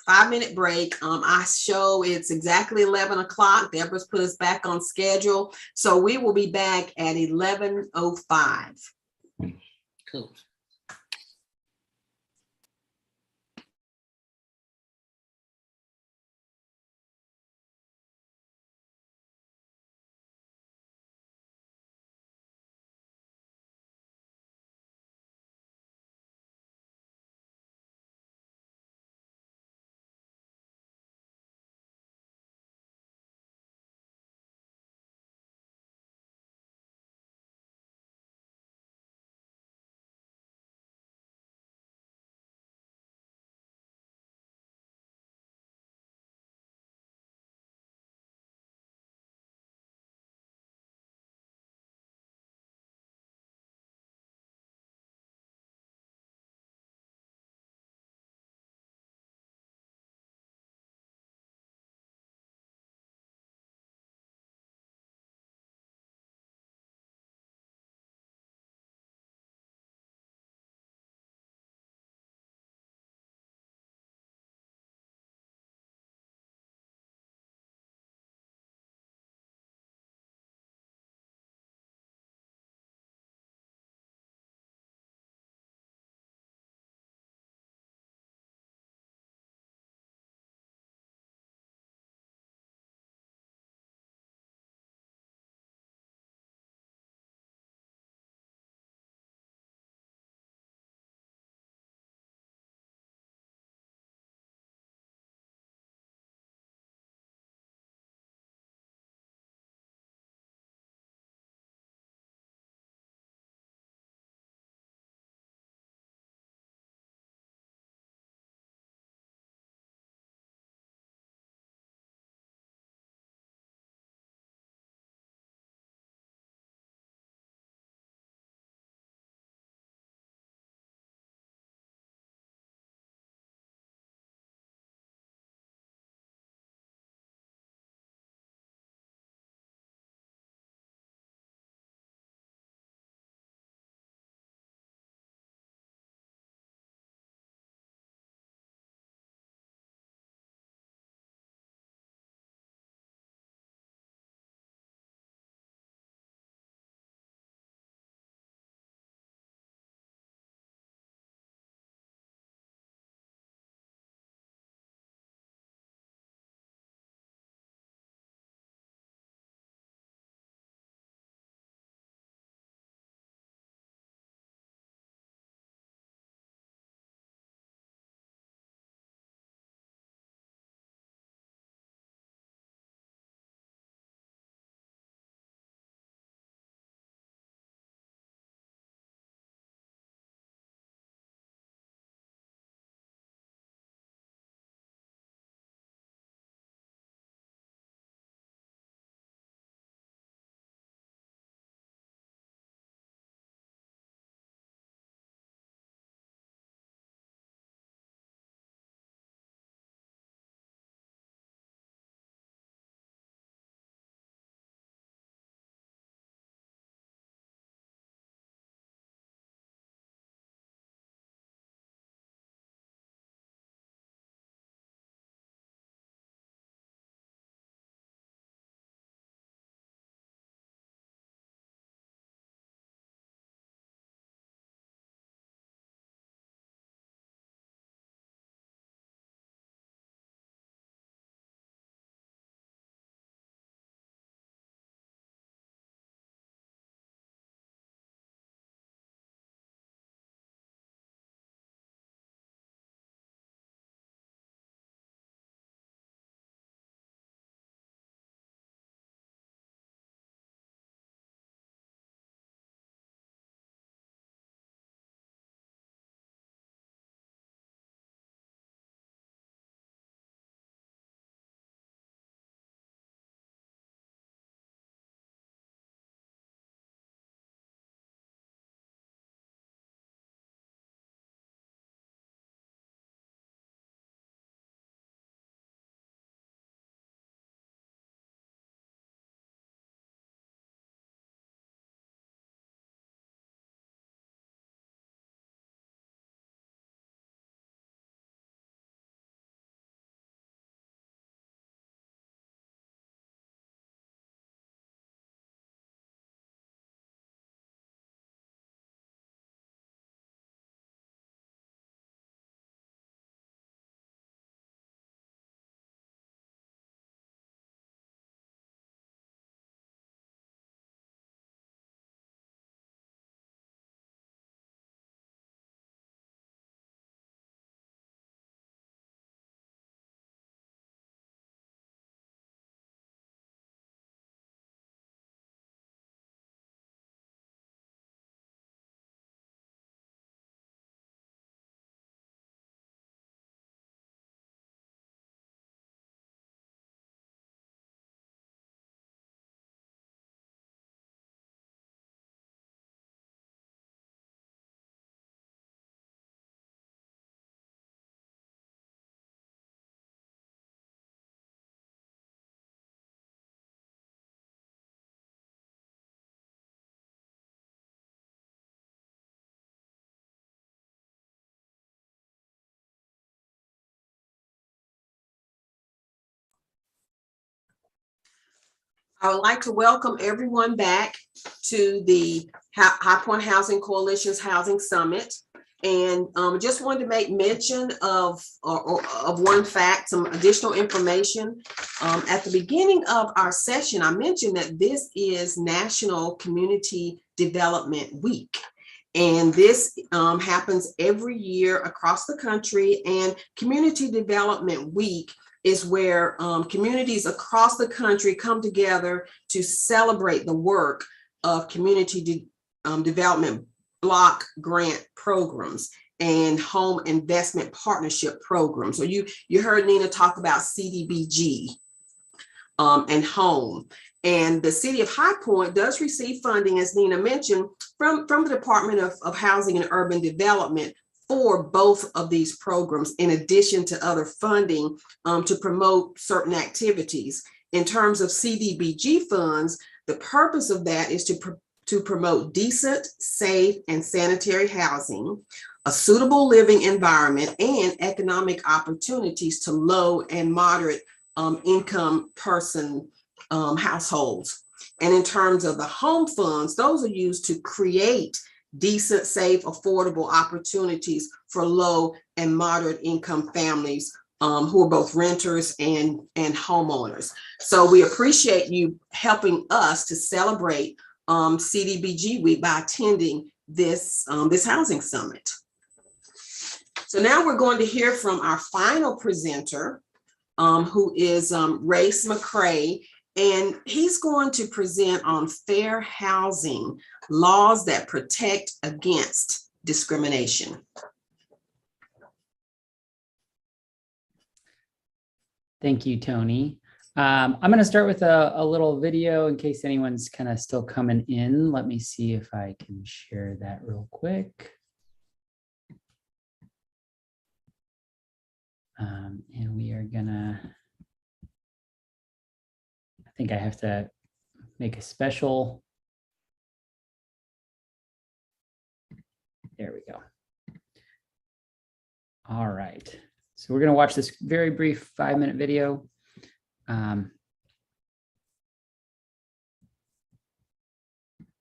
5-minute break. I show it's exactly 11 o'clock. Deborah's put us back on schedule. So we will be back at 11:05. Cool. I would like to welcome everyone back to the High Point Housing Coalition's Housing Summit. And just wanted to make mention of one fact, some additional information. At the beginning of our session, I mentioned that this is National Community Development Week. And this happens every year across the country. And Community Development Week is where communities across the country come together to celebrate the work of community development block grant programs and home investment partnership programs. So you heard Nina talk about CDBG and home. And the city of High Point does receive funding, as Nina mentioned, from the Department of Housing and Urban Development for both of these programs, in addition to other funding to promote certain activities. In terms of CDBG funds, the purpose of that is to promote decent, safe, and sanitary housing, a suitable living environment, and economic opportunities to low and moderate income person households. And in terms of the home funds, those are used to create decent, safe, affordable opportunities for low and moderate income families who are both renters and homeowners. So we appreciate you helping us to celebrate CDBG Week by attending this housing summit. So now we're going to hear from our final presenter, who is Race McCray, and he's going to present on fair housing, laws that protect against discrimination. Thank you, Tony. I'm going to start with a little video in case anyone's kind of still coming in. Let me see if I can share that real quick. And we are gonna, I think I have to make a special. There we go. All right. So we're gonna watch this very brief 5-minute video.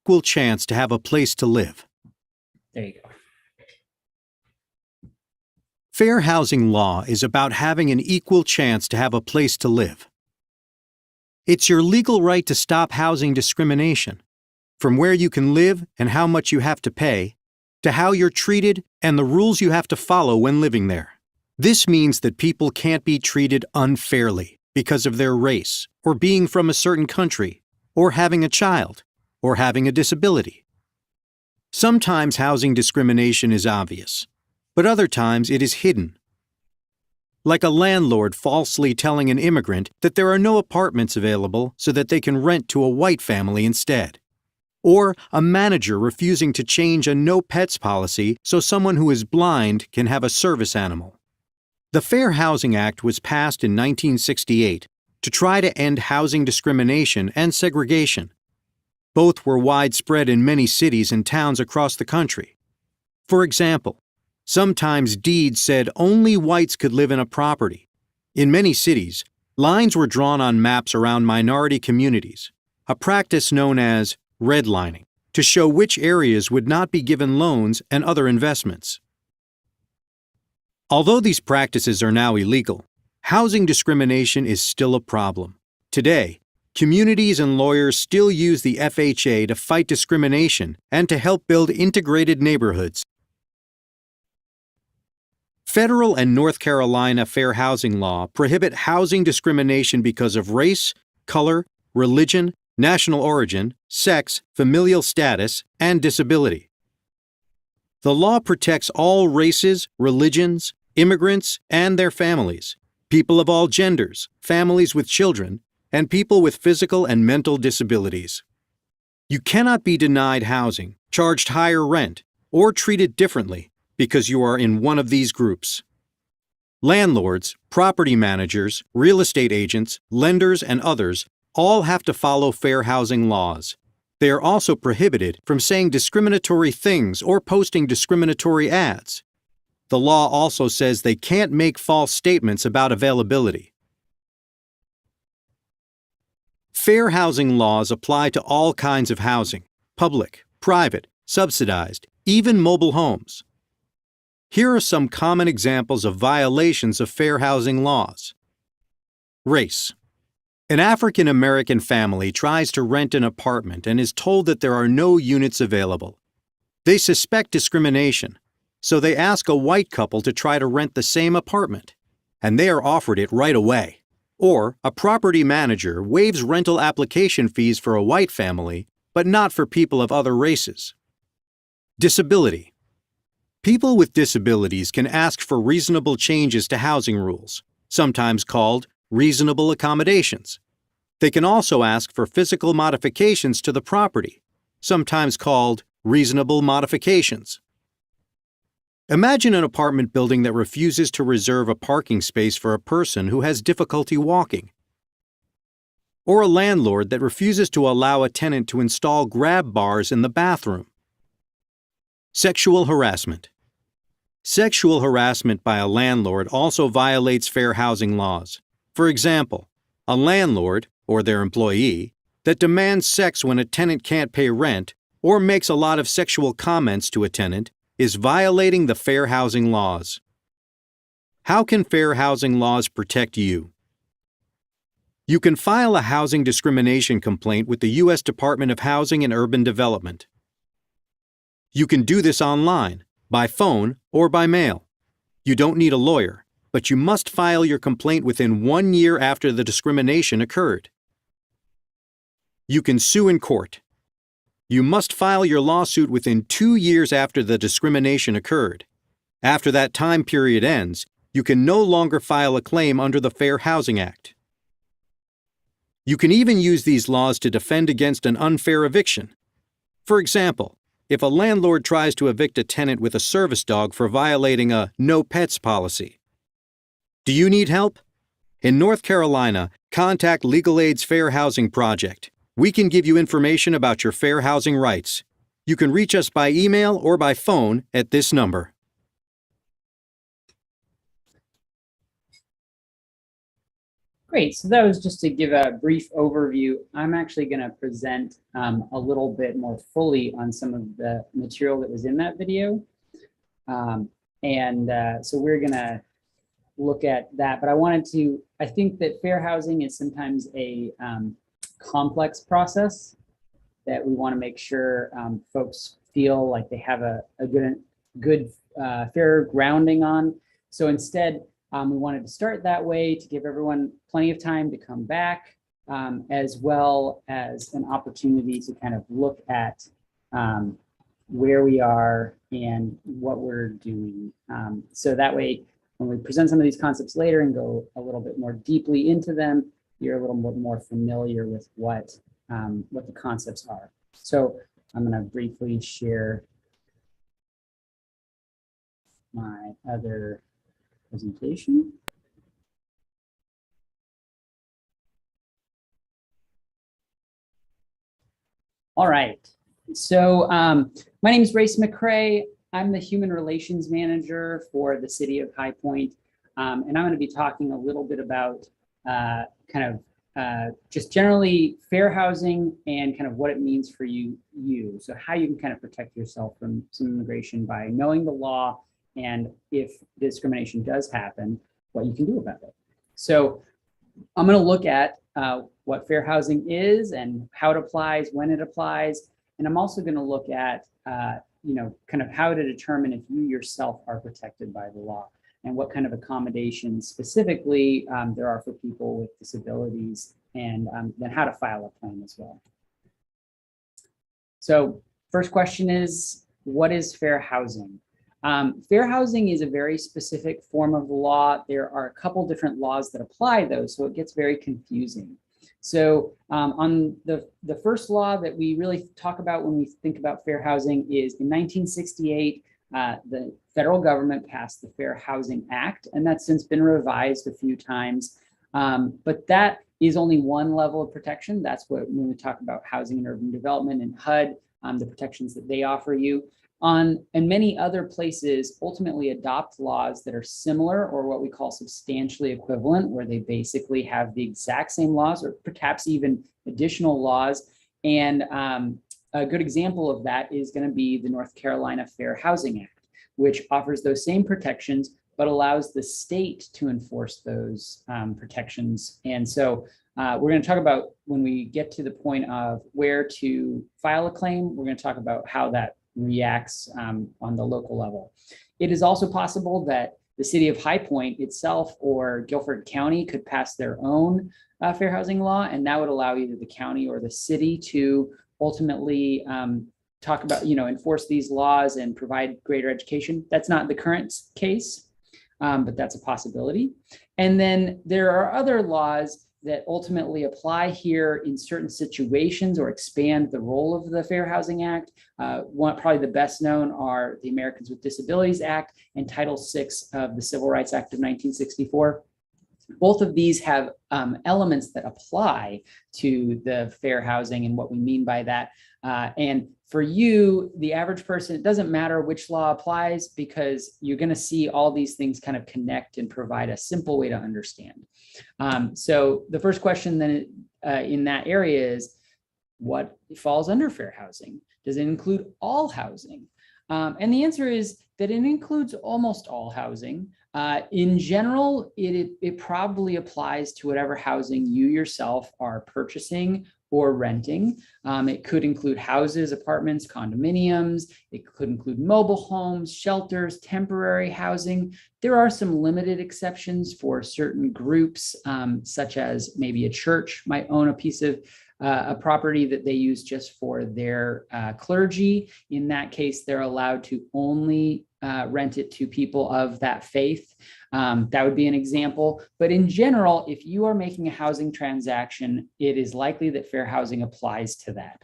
Equal chance to have a place to live. There you go. Fair housing law is about having an equal chance to have a place to live. It's your legal right to stop housing discrimination, from where you can live and how much you have to pay, to how you're treated and the rules you have to follow when living there. This means that people can't be treated unfairly because of their race, or being from a certain country, or having a child, or having a disability. Sometimes housing discrimination is obvious, but other times it is hidden. Like a landlord falsely telling an immigrant that there are no apartments available so that they can rent to a white family instead. Or a manager refusing to change a no pets policy so someone who is blind can have a service animal. The Fair Housing Act was passed in 1968 to try to end housing discrimination and segregation. Both were widespread in many cities and towns across the country. For example, sometimes deeds said only whites could live in a property. In many cities, lines were drawn on maps around minority communities, a practice known as redlining, to show which areas would not be given loans and other investments. Although these practices are now illegal, housing discrimination is still a problem. Today, communities and lawyers still use the FHA to fight discrimination and to help build integrated neighborhoods. Federal and North Carolina fair housing law prohibit housing discrimination because of race, color, religion, national origin, sex, familial status, and disability. The law protects all races, religions, immigrants, and their families, people of all genders, families with children, and people with physical and mental disabilities. You cannot be denied housing, charged higher rent, or treated differently because you are in one of these groups. Landlords, property managers, real estate agents, lenders, and others all have to follow fair housing laws. They are also prohibited from saying discriminatory things or posting discriminatory ads. The law also says they can't make false statements about availability. Fair housing laws apply to all kinds of housing: public, private, subsidized, even mobile homes. Here are some common examples of violations of fair housing laws. Race. An African American family tries to rent an apartment and is told that there are no units available. They suspect discrimination, so they ask a white couple to try to rent the same apartment, and they are offered it right away. Or a property manager waives rental application fees for a white family, but not for people of other races. Disability. People with disabilities can ask for reasonable changes to housing rules, sometimes called reasonable accommodations. They can also ask for physical modifications to the property, sometimes called reasonable modifications. Imagine an apartment building that refuses to reserve a parking space for a person who has difficulty walking. Or a landlord that refuses to allow a tenant to install grab bars in the bathroom. Sexual harassment. Sexual harassment by a landlord also violates fair housing laws. For example, a landlord, or their employee, that demands sex when a tenant can't pay rent or makes a lot of sexual comments to a tenant is violating the fair housing laws. How can fair housing laws protect you? You can file a housing discrimination complaint with the U.S. Department of Housing and Urban Development. You can do this online, by phone, or by mail. You don't need a lawyer, but you must file your complaint within 1 year after the discrimination occurred. You can sue in court. You must file your lawsuit within 2 years after the discrimination occurred. After that time period ends, you can no longer file a claim under the Fair Housing Act. You can even use these laws to defend against an unfair eviction. For example, if a landlord tries to evict a tenant with a service dog for violating a no pets policy. Do you need help? In North Carolina, contact Legal Aid's Fair Housing Project. We can give you information about your fair housing rights. You can reach us by email or by phone at this number. Great. So that was just to give a brief overview. I'm actually going to present a little bit more fully on some of the material that was in that video. So we're going to look at that. But I think that fair housing is sometimes a complex process that we want to make sure folks feel like they have a good fair grounding on. So instead, we wanted to start that way to give everyone plenty of time to come back, as well as an opportunity to kind of look at where we are and what we're doing. So that way, when we present some of these concepts later and go a little bit more deeply into them, you're a little bit more familiar with what the concepts are. So I'm going to briefly share my other presentation. All right. So my name is Race McCray. I'm the Human Relations Manager for the City of High Point. And I'm going to be talking a little bit about just generally fair housing and kind of what it means for you. So how you can kind of protect yourself from some immigration by knowing the law, and if discrimination does happen, what you can do about it. So I'm going to look at what fair housing is and how it applies, when it applies. And I'm also going to look at, kind of how to determine if you yourself are protected by the law and what kind of accommodations specifically there are for people with disabilities, and then how to file a claim as well. So first question is, what is fair housing? Fair housing is a very specific form of the law. There are a couple different laws that apply though, so it gets very confusing. So on the first law that we really talk about when we think about fair housing is in 1968, the federal government passed the Fair Housing Act, and that's since been revised a few times. But that is only one level of protection. That's what when we talk about housing and urban development and HUD, the protections that they offer you. And many other places ultimately adopt laws that are similar or what we call substantially equivalent, where they basically have the exact same laws or perhaps even additional laws. And a good example of that is going to be the North Carolina Fair Housing Act, which offers those same protections, but allows the state to enforce those protections. And so we're going to talk about, when we get to the point of where to file a claim, we're going to talk about how that reacts on the local level. It is also possible that the city of High Point itself or Guilford County could pass their own fair housing law, and that would allow either the county or the city to ultimately talk about, enforce these laws and provide greater education. That's not the current case, but that's a possibility. And then there are other laws that ultimately apply here in certain situations or expand the role of the Fair Housing Act. Probably the best known are the Americans with Disabilities Act and Title VI of the Civil Rights Act of 1964. Both of these have elements that apply to the fair housing and what we mean by that. And for you, the average person, it doesn't matter which law applies, because you're going to see all these things kind of connect and provide a simple way to understand. So the first question then in that area is, what falls under fair housing? Does it include all housing? And the answer is that it includes almost all housing. In general, it probably applies to whatever housing you yourself are purchasing or renting. It could include houses, apartments, condominiums. It could include mobile homes, shelters, temporary housing. There are some limited exceptions for certain groups, such as maybe a church might own a piece of a property that they use just for their clergy. In that case, they're allowed to only rent it to people of that faith. That would be an example. But in general, if you are making a housing transaction, it is likely that fair housing applies to that.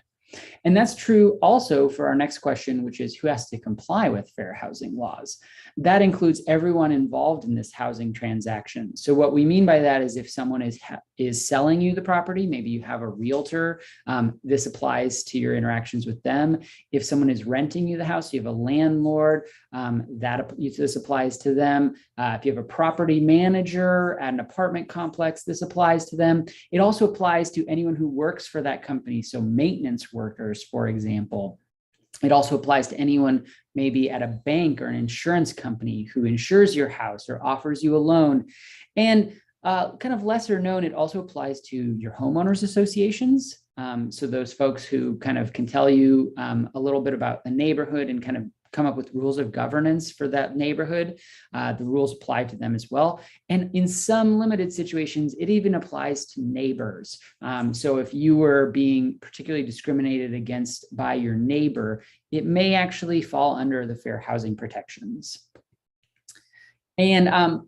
And that's true also for our next question, which is who has to comply with fair housing laws. That includes everyone involved in this housing transaction. So what we mean by that is if someone is selling you the property, maybe you have a realtor, this applies to your interactions with them. If someone is renting you the house, you have a landlord, this applies to them. If you have a property manager at an apartment complex, this applies to them. It also applies to anyone who works for that company. So maintenance workers, for example. It also applies to anyone maybe at a bank or an insurance company who insures your house or offers you a loan. And kind of lesser known, it also applies to your homeowners associations. So those folks who kind of can tell you a little bit about the neighborhood and kind of come up with rules of governance for that neighborhood. The rules apply to them as well. And in some limited situations, it even applies to neighbors. So if you were being particularly discriminated against by your neighbor, it may actually fall under the fair housing protections. And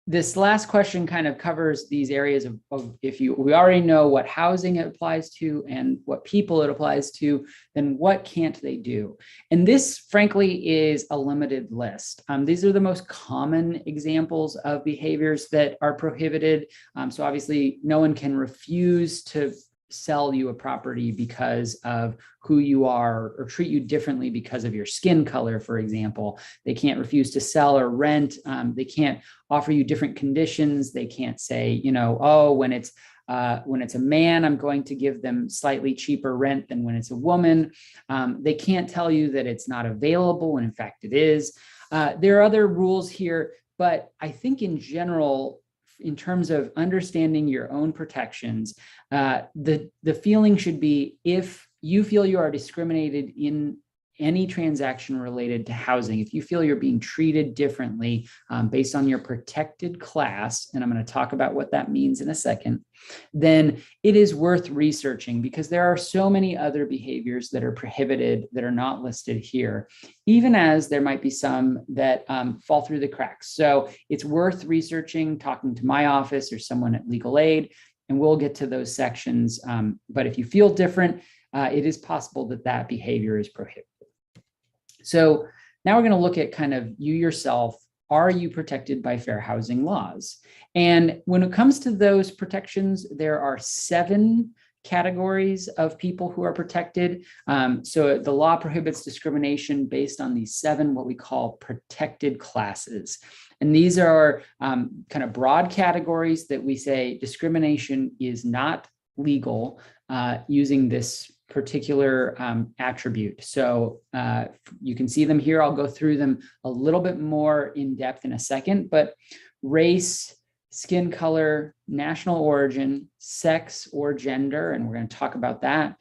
this last question kind of covers these areas of we already know what housing it applies to and what people it applies to, then what can't they do? And this, frankly, is a limited list. These are the most common examples of behaviors that are prohibited. So obviously, no one can refuse to sell you a property because of who you are or treat you differently because of your skin color, for example. They can't refuse to sell or rent. They can't offer you different conditions. They can't say, oh, when it's a man, I'm going to give them slightly cheaper rent than when it's a woman. They can't tell you that it's not available when in fact it is. There are other rules here, but I think in general, in terms of understanding your own protections, the feeling should be, if you feel you are discriminated in any transaction related to housing, if you feel you're being treated differently based on your protected class, and I'm going to talk about what that means in a second, then it is worth researching, because there are so many other behaviors that are prohibited that are not listed here, even as there might be some that fall through the cracks. So it's worth researching, talking to my office or someone at Legal Aid, and we'll get to those sections. But if you feel different, it is possible that behavior is prohibited. So now we're going to look at kind of you yourself. Are you protected by fair housing laws? And when it comes to those protections, there are 7 categories of people who are protected. So the law prohibits discrimination based on these 7 what we call protected classes. And these are kind of broad categories that we say discrimination is not legal using this particular attribute. So you can see them here. I'll go through them a little bit more in depth in a second, but race, skin color, national origin, sex or gender, and we're going to talk about that,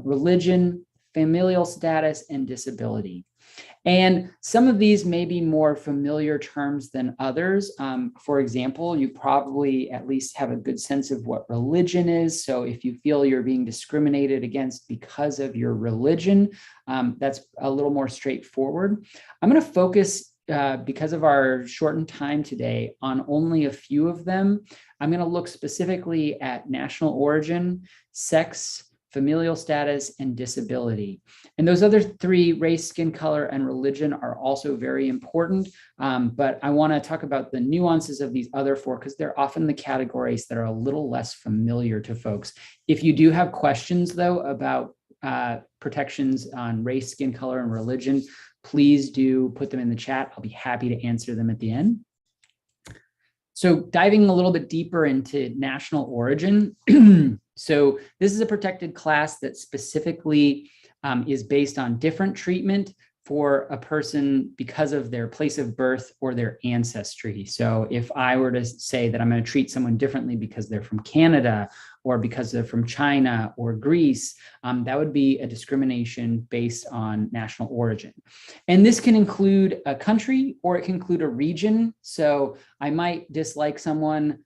religion, familial status, and disability. And some of these may be more familiar terms than others. For example, you probably at least have a good sense of what religion is. So if you feel you're being discriminated against because of your religion, that's a little more straightforward. I'm going to focus, because of our shortened time today, on only a few of them. I'm going to look specifically at national origin, sex, familial status, and disability. And those other 3, race, skin color, and religion, are also very important. But I want to talk about the nuances of these other 4 because they're often the categories that are a little less familiar to folks. If you do have questions, though, about protections on race, skin color, and religion, please do put them in the chat. I'll be happy to answer them at the end. So diving a little bit deeper into national origin. So this is a protected class that specifically is based on different treatment for a person because of their place of birth or their ancestry. So if I were to say that I'm going to treat someone differently because they're from Canada or because they're from China or Greece, that would be a discrimination based on national origin. And this can include a country or it can include a region. So I might dislike someone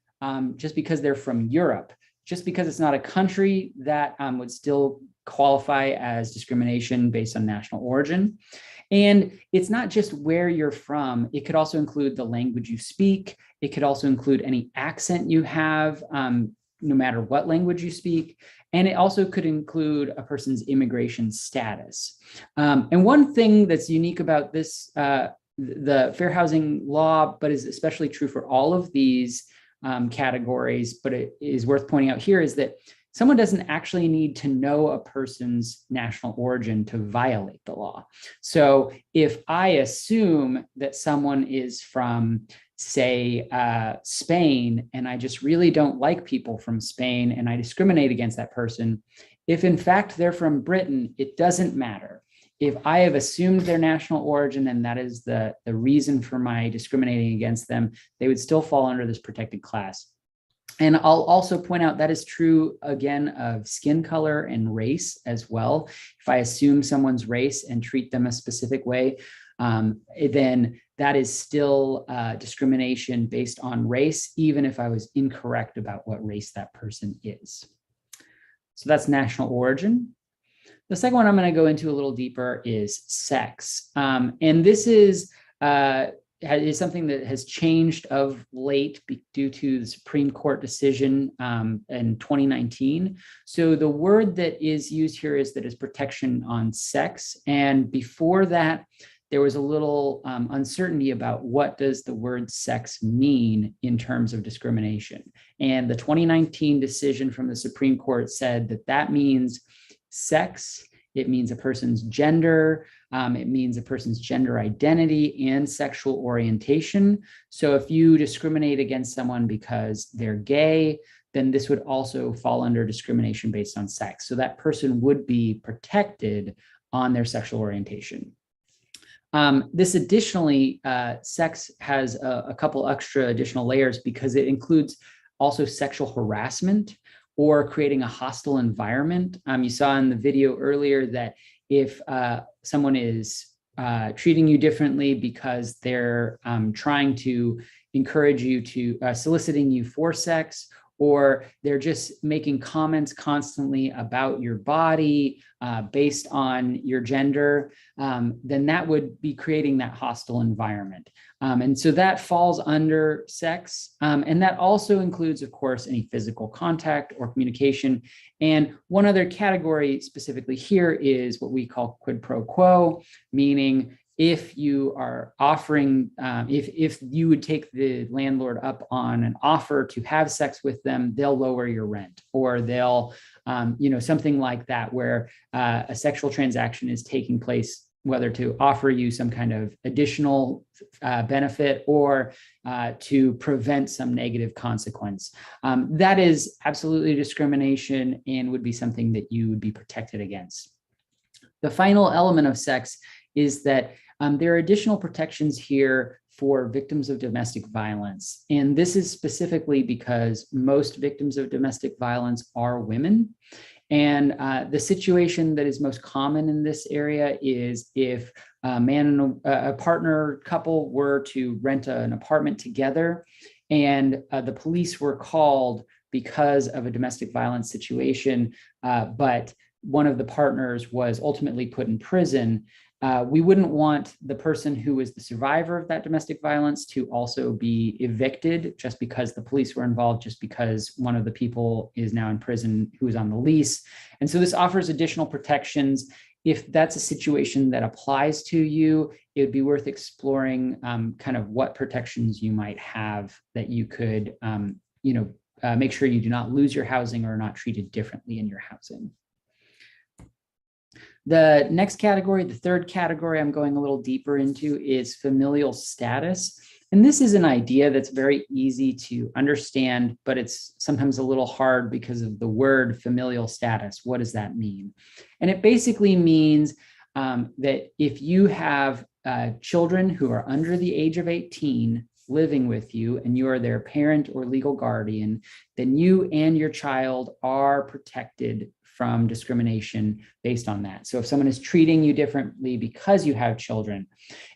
just because they're from Europe. Just because it's not a country, that would still qualify as discrimination based on national origin. And it's not just where you're from. It could also include the language you speak. It could also include any accent you have, no matter what language you speak. And it also could include a person's immigration status. And one thing that's unique about this, the fair housing law, but is especially true for all of these categories, but it is worth pointing out here, is that someone doesn't actually need to know a person's national origin to violate the law. So if I assume that someone is from, say, Spain, and I just really don't like people from Spain and I discriminate against that person, if in fact they're from Britain, it doesn't matter. If I have assumed their national origin and that is the reason for my discriminating against them, they would still fall under this protected class. And I'll also point out that is true, again, of skin color and race as well. If I assume someone's race and treat them a specific way, then that is still discrimination based on race, even if I was incorrect about what race that person is. So that's national origin. The second one I'm going to go into a little deeper is sex. And this is something that has changed of late due to the Supreme Court decision in 2019. So the word that is used here is that is protection on sex. And before that, there was a little uncertainty about what does the word sex mean in terms of discrimination. And the 2019 decision from the Supreme Court said that that means sex, it means a person's gender, it means a person's gender identity and sexual orientation. So if you discriminate against someone because they're gay, then this would also fall under discrimination based on sex. So that person would be protected on their sexual orientation. This additionally, sex has a couple extra additional layers because it includes also sexual harassment or creating a hostile environment. You saw in the video earlier that if someone is treating you differently because they're trying to encourage you to, soliciting you for sex, or they're just making comments constantly about your body based on your gender, then that would be creating that hostile environment. And so that falls under sex. And that also includes, of course, any physical contact or communication. And one other category specifically here is what we call quid pro quo, meaning if you are offering, if you would take the landlord up on an offer to have sex with them, they'll lower your rent, or they'll something like that, where a sexual transaction is taking place, whether to offer you some kind of additional benefit or to prevent some negative consequence. That is absolutely discrimination and would be something that you would be protected against. The final element of sex is that there are additional protections here for victims of domestic violence. And this is specifically because most victims of domestic violence are women. And the situation that is most common in this area is if a man and a partner couple were to rent an apartment together, and the police were called because of a domestic violence situation, but one of the partners was ultimately put in prison. We wouldn't want the person who is the survivor of that domestic violence to also be evicted just because the police were involved, just because one of the people is now in prison who is on the lease. And so this offers additional protections. If that's a situation that applies to you, it would be worth exploring kind of what protections you might have that you could, make sure you do not lose your housing or are not treated differently in your housing. The next category, the third category I'm going a little deeper into, is familial status. And this is an idea that's very easy to understand, but it's sometimes a little hard because of the word familial status. What does that mean? And it basically means that if you have children who are under the age of 18 living with you and you are their parent or legal guardian, then you and your child are protected from discrimination based on that. So if someone is treating you differently because you have children,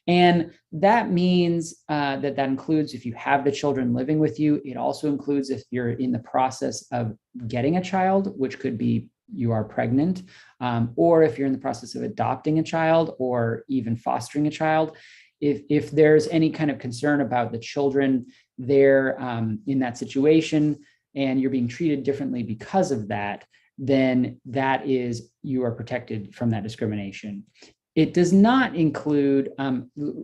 and that means that includes if you have the children living with you. It also includes if you're in the process of getting a child, which could be you are pregnant, or if you're in the process of adopting a child or even fostering a child. If there's any kind of concern about the children there in that situation and you're being treated differently because of that, then that is, you are protected from that discrimination. It does not include,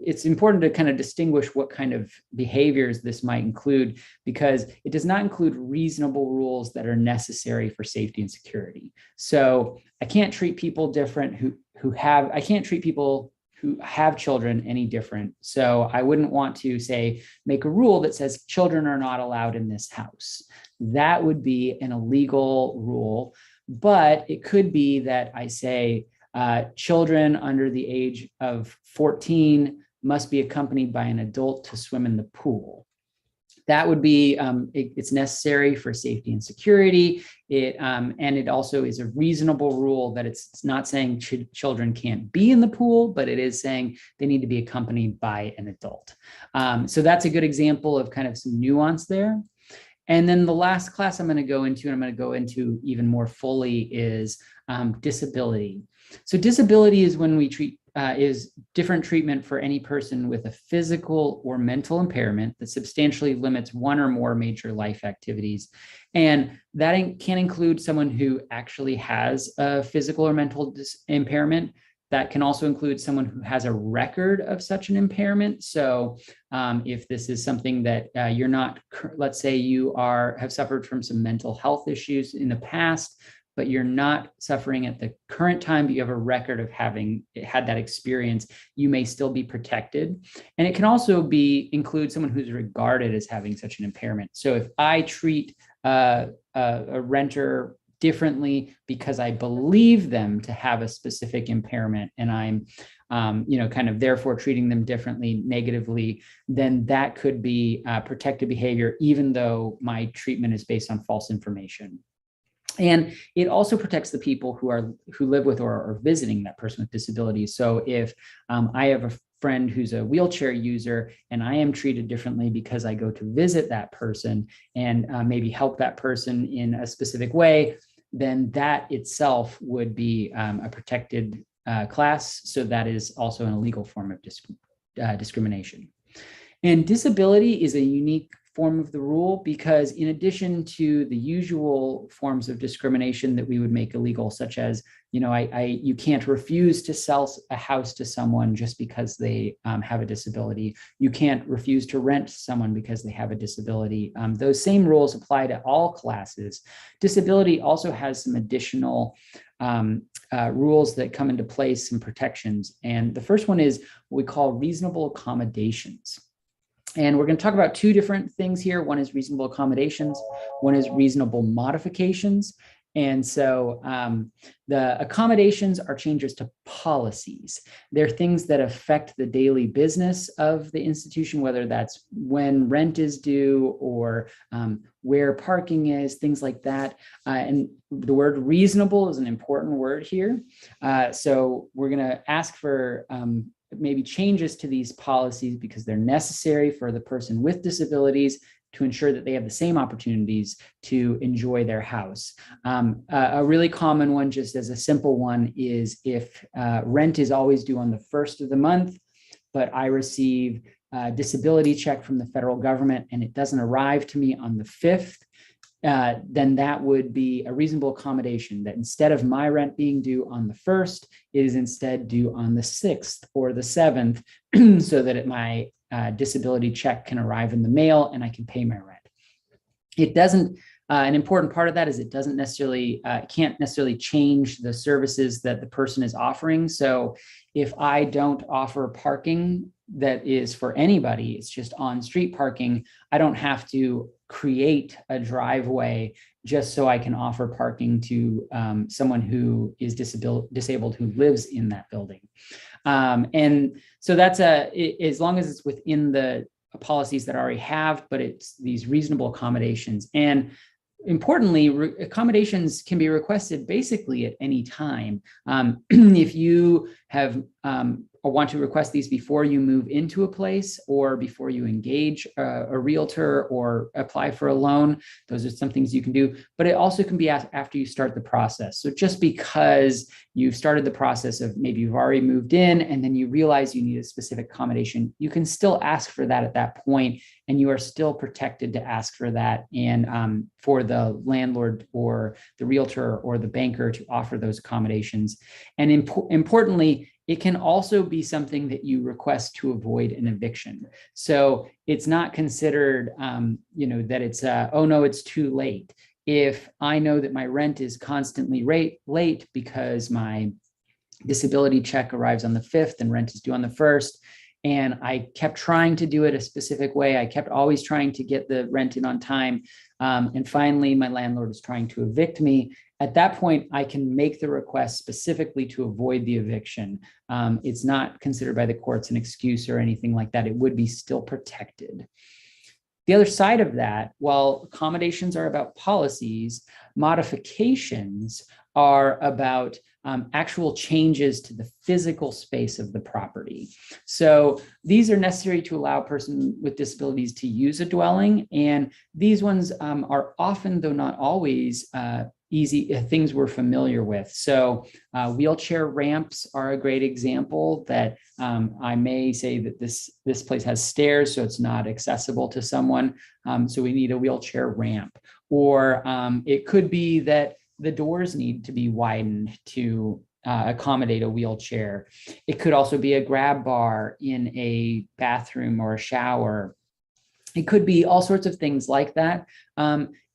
it's important to kind of distinguish what kind of behaviors this might include, because it does not include reasonable rules that are necessary for safety and security. So I can't treat people different I can't treat people who have children any different. So I wouldn't want to make a rule that says children are not allowed in this house. That would be an illegal rule, but it could be that I say children under the age of 14 must be accompanied by an adult to swim in the pool. That would be, it's necessary for safety and security. And it also is a reasonable rule that it's not saying children can't be in the pool, but it is saying they need to be accompanied by an adult. So that's a good example of kind of some nuance there. And then the last class I'm going to go into, and I'm going to go into even more fully, is disability. So disability is when we is different treatment for any person with a physical or mental impairment that substantially limits one or more major life activities. And that can include someone who actually has a physical or mental impairment. That can also include someone who has a record of such an impairment. So if this is something that you're not, let's say you have suffered from some mental health issues in the past, but you're not suffering at the current time, but you have a record of having had that experience, you may still be protected. And it can also include someone who's regarded as having such an impairment. So if I treat a renter differently because I believe them to have a specific impairment, and I'm kind of therefore treating them differently, negatively, then that could be protected behavior, even though my treatment is based on false information. And it also protects the people who live with or are visiting that person with disabilities. So if I have a friend who's a wheelchair user and I am treated differently because I go to visit that person and maybe help that person in a specific way, then that itself would be a protected class. So that is also an illegal form of discrimination. And disability is a unique form of the rule, because in addition to the usual forms of discrimination that we would make illegal, such as, you can't refuse to sell a house to someone just because they have a disability. You can't refuse to rent someone because they have a disability. Those same rules apply to all classes. Disability also has some additional rules that come into place, some protections. And the first one is what we call reasonable accommodations. And we're going to talk about two different things here. One is reasonable accommodations, one is reasonable modifications. And so the accommodations are changes to policies. They're things that affect the daily business of the institution, whether that's when rent is due or where parking is, things like that. And the word reasonable is an important word here. So we're going to ask for maybe changes to these policies because they're necessary for the person with disabilities to ensure that they have the same opportunities to enjoy their house. A really common one, just as a simple one, is if rent is always due on the first of the month, but I receive a disability check from the federal government and it doesn't arrive to me on the 5th, then that would be a reasonable accommodation, that instead of my rent being due on the 1st, it is instead due on the 6th or the 7th, so that my disability check can arrive in the mail and I can pay my rent. It doesn't, an important part of that is it doesn't necessarily, can't necessarily change the services that the person is offering. So if I don't offer parking that is for anybody, it's just on-street parking, I don't have to create a driveway just so I can offer parking to someone who is disabled who lives in that building. And so that's as long as it's within the policies that I already have, but it's these reasonable accommodations. And importantly, accommodations can be requested basically at any time. If you have or want to request these before you move into a place or before you engage a realtor or apply for a loan, those are some things you can do, but it also can be after you start the process. So just because you've started the process of maybe you've already moved in and then you realize you need a specific accommodation, you can still ask for that at that point, and you are still protected to ask for that and for the landlord or the realtor or the banker to offer those accommodations. And importantly, it can also be something that you request to avoid an eviction. So it's not considered, that it's, oh no, it's too late. If I know that my rent is constantly late because my disability check arrives on the 5th and rent is due on the 1st, and I kept trying to do it a specific way, I kept always trying to get the rent in on time, and finally my landlord is trying to evict me, at that point, I can make the request specifically to avoid the eviction. It's not considered by the courts an excuse or anything like that. It would be still protected. The other side of that, while accommodations are about policies, modifications are about actual changes to the physical space of the property. So these are necessary to allow a person with disabilities to use a dwelling. And these ones are often, though not always, easy things we're familiar with. So wheelchair ramps are a great example that I may say that this place has stairs, so it's not accessible to someone. So we need a wheelchair ramp. Or it could be that the doors need to be widened to accommodate a wheelchair. It could also be a grab bar in a bathroom or a shower. It could be all sorts of things like that.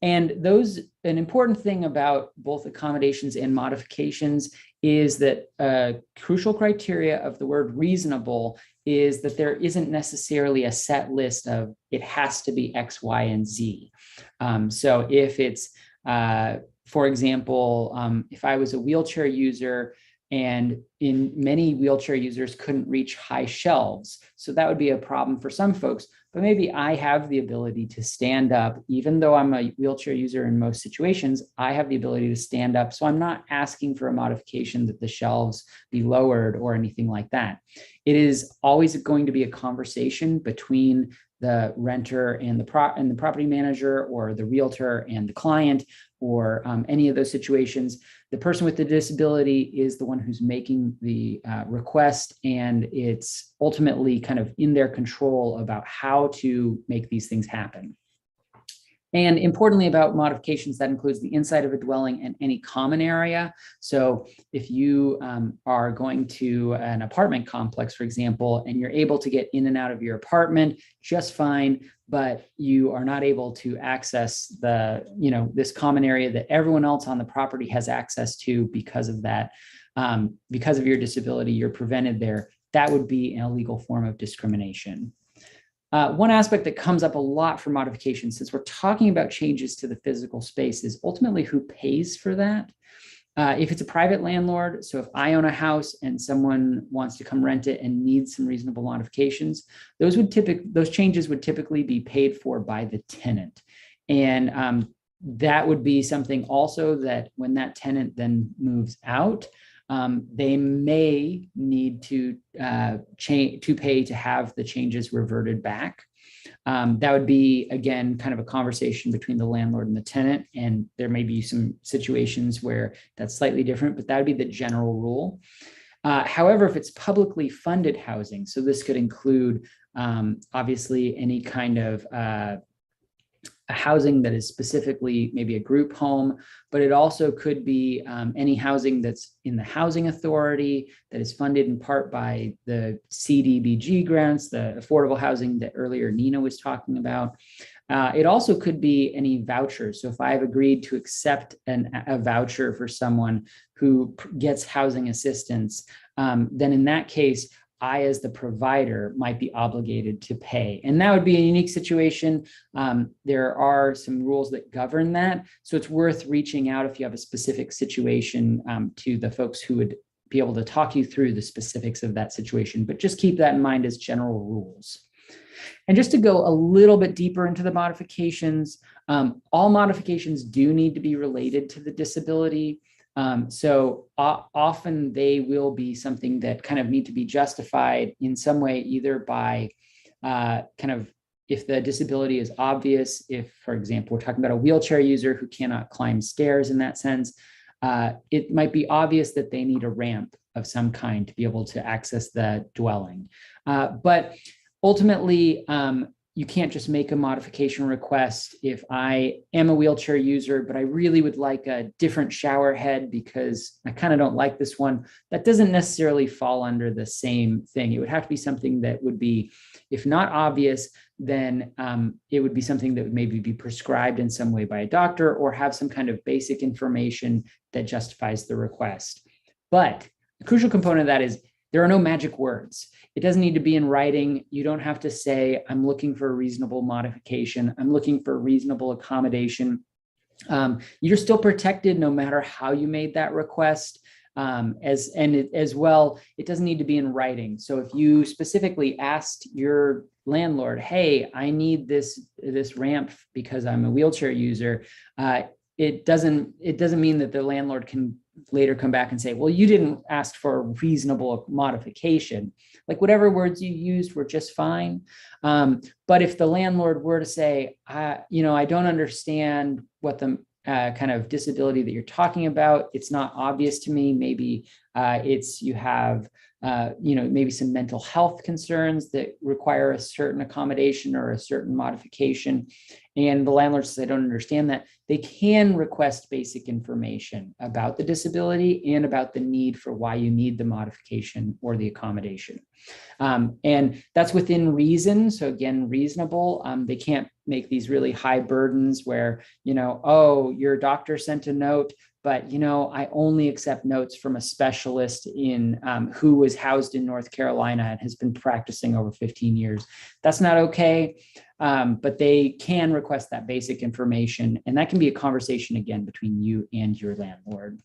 And an important thing about both accommodations and modifications is that crucial criteria of the word reasonable is that there isn't necessarily a set list of it has to be X, Y, and Z. So if it's, for example, if I was a wheelchair user and many wheelchair users couldn't reach high shelves, so that would be a problem for some folks. But maybe I have the ability to stand up, even though I'm a wheelchair user in most situations, I have the ability to stand up. So I'm not asking for a modification that the shelves be lowered or anything like that. It is always going to be a conversation between the renter and the property manager, or the realtor and the client, or any of those situations. The person with the disability is the one who's making the request, and it's ultimately kind of in their control about how to make these things happen. And importantly about modifications, that includes the inside of a dwelling and any common area. So if you are going to an apartment complex, for example, and you're able to get in and out of your apartment just fine, but you are not able to access this common area that everyone else on the property has access to because of that, because of your disability, you're prevented there. That would be an illegal form of discrimination. One aspect that comes up a lot for modifications, since we're talking about changes to the physical space, is ultimately who pays for that. If it's a private landlord, so if I own a house and someone wants to come rent it and needs some reasonable modifications, those changes would typically be paid for by the tenant. And that would be something also that when that tenant then moves out, they may need to pay to have the changes reverted back. That would be, again, kind of a conversation between the landlord and the tenant. And there may be some situations where that's slightly different, but that would be the general rule. However, if it's publicly funded housing, so this could include obviously any kind of a housing that is specifically maybe a group home, but it also could be any housing that's in the housing authority that is funded in part by the CDBG grants, the affordable housing that earlier Nina was talking about. It also could be any vouchers. So if I've agreed to accept a voucher for someone who gets housing assistance, then in that case, I, as the provider, might be obligated to pay. And that would be a unique situation. There are some rules that govern that. So it's worth reaching out if you have a specific situation to the folks who would be able to talk you through the specifics of that situation. But just keep that in mind as general rules. And just to go a little bit deeper into the modifications, all modifications do need to be related to the disability. So often they will be something that kind of need to be justified in some way, either by if the disability is obvious, if, for example, we're talking about a wheelchair user who cannot climb stairs in that sense, it might be obvious that they need a ramp of some kind to be able to access the dwelling. But ultimately, you can't just make a modification request if I am a wheelchair user, but I really would like a different shower head because I kind of don't like this one. That doesn't necessarily fall under the same thing. It would have to be something that would be, if not obvious, then it would be something that would maybe be prescribed in some way by a doctor or have some kind of basic information that justifies the request. But the crucial component of that is there are no magic words. It doesn't need to be in writing. You don't have to say, I'm looking for a reasonable modification. I'm looking for a reasonable accommodation. You're still protected no matter how you made that request. As well, it doesn't need to be in writing. So if you specifically asked your landlord, hey, I need this ramp because I'm a wheelchair user, it doesn't mean that the landlord can later come back and say, well, you didn't ask for a reasonable modification. Like whatever words you used were just fine. But if the landlord were to say, I don't understand what the kind of disability that you're talking about, it's not obvious to me. Maybe you have maybe some mental health concerns that require a certain accommodation or a certain modification. And the landlord says, I don't understand that. They can request basic information about the disability and about the need for why you need the modification or the accommodation. And that's within reason. So again, reasonable. They can't make these really high burdens where, your doctor sent a note, but I only accept notes from a specialist in who was housed in North Carolina and has been practicing over 15 years. That's not okay, but they can request that basic information, and that can be a conversation again between you and your landlord.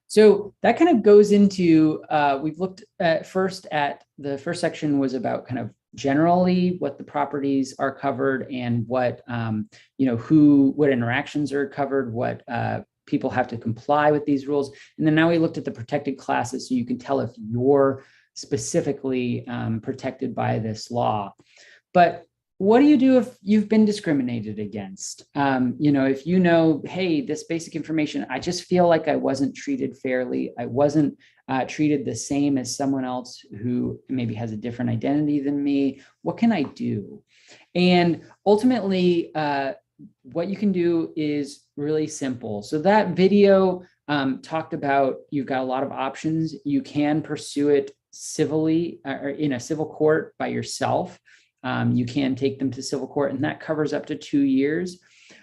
So that kind of goes into, we've looked at the first section was about kind of generally what the properties are covered and what, what interactions are covered, what people have to comply with these rules. And then now we looked at the protected classes so you can tell if you're specifically protected by this law. But what do you do if you've been discriminated against? If hey, this basic information, I just feel like I wasn't treated fairly. I wasn't treated the same as someone else who maybe has a different identity than me. What can I do? And ultimately, what you can do is really simple. So that video talked about, you've got a lot of options. You can pursue it civilly or in a civil court by yourself. You can take them to civil court, and that covers up to 2 years.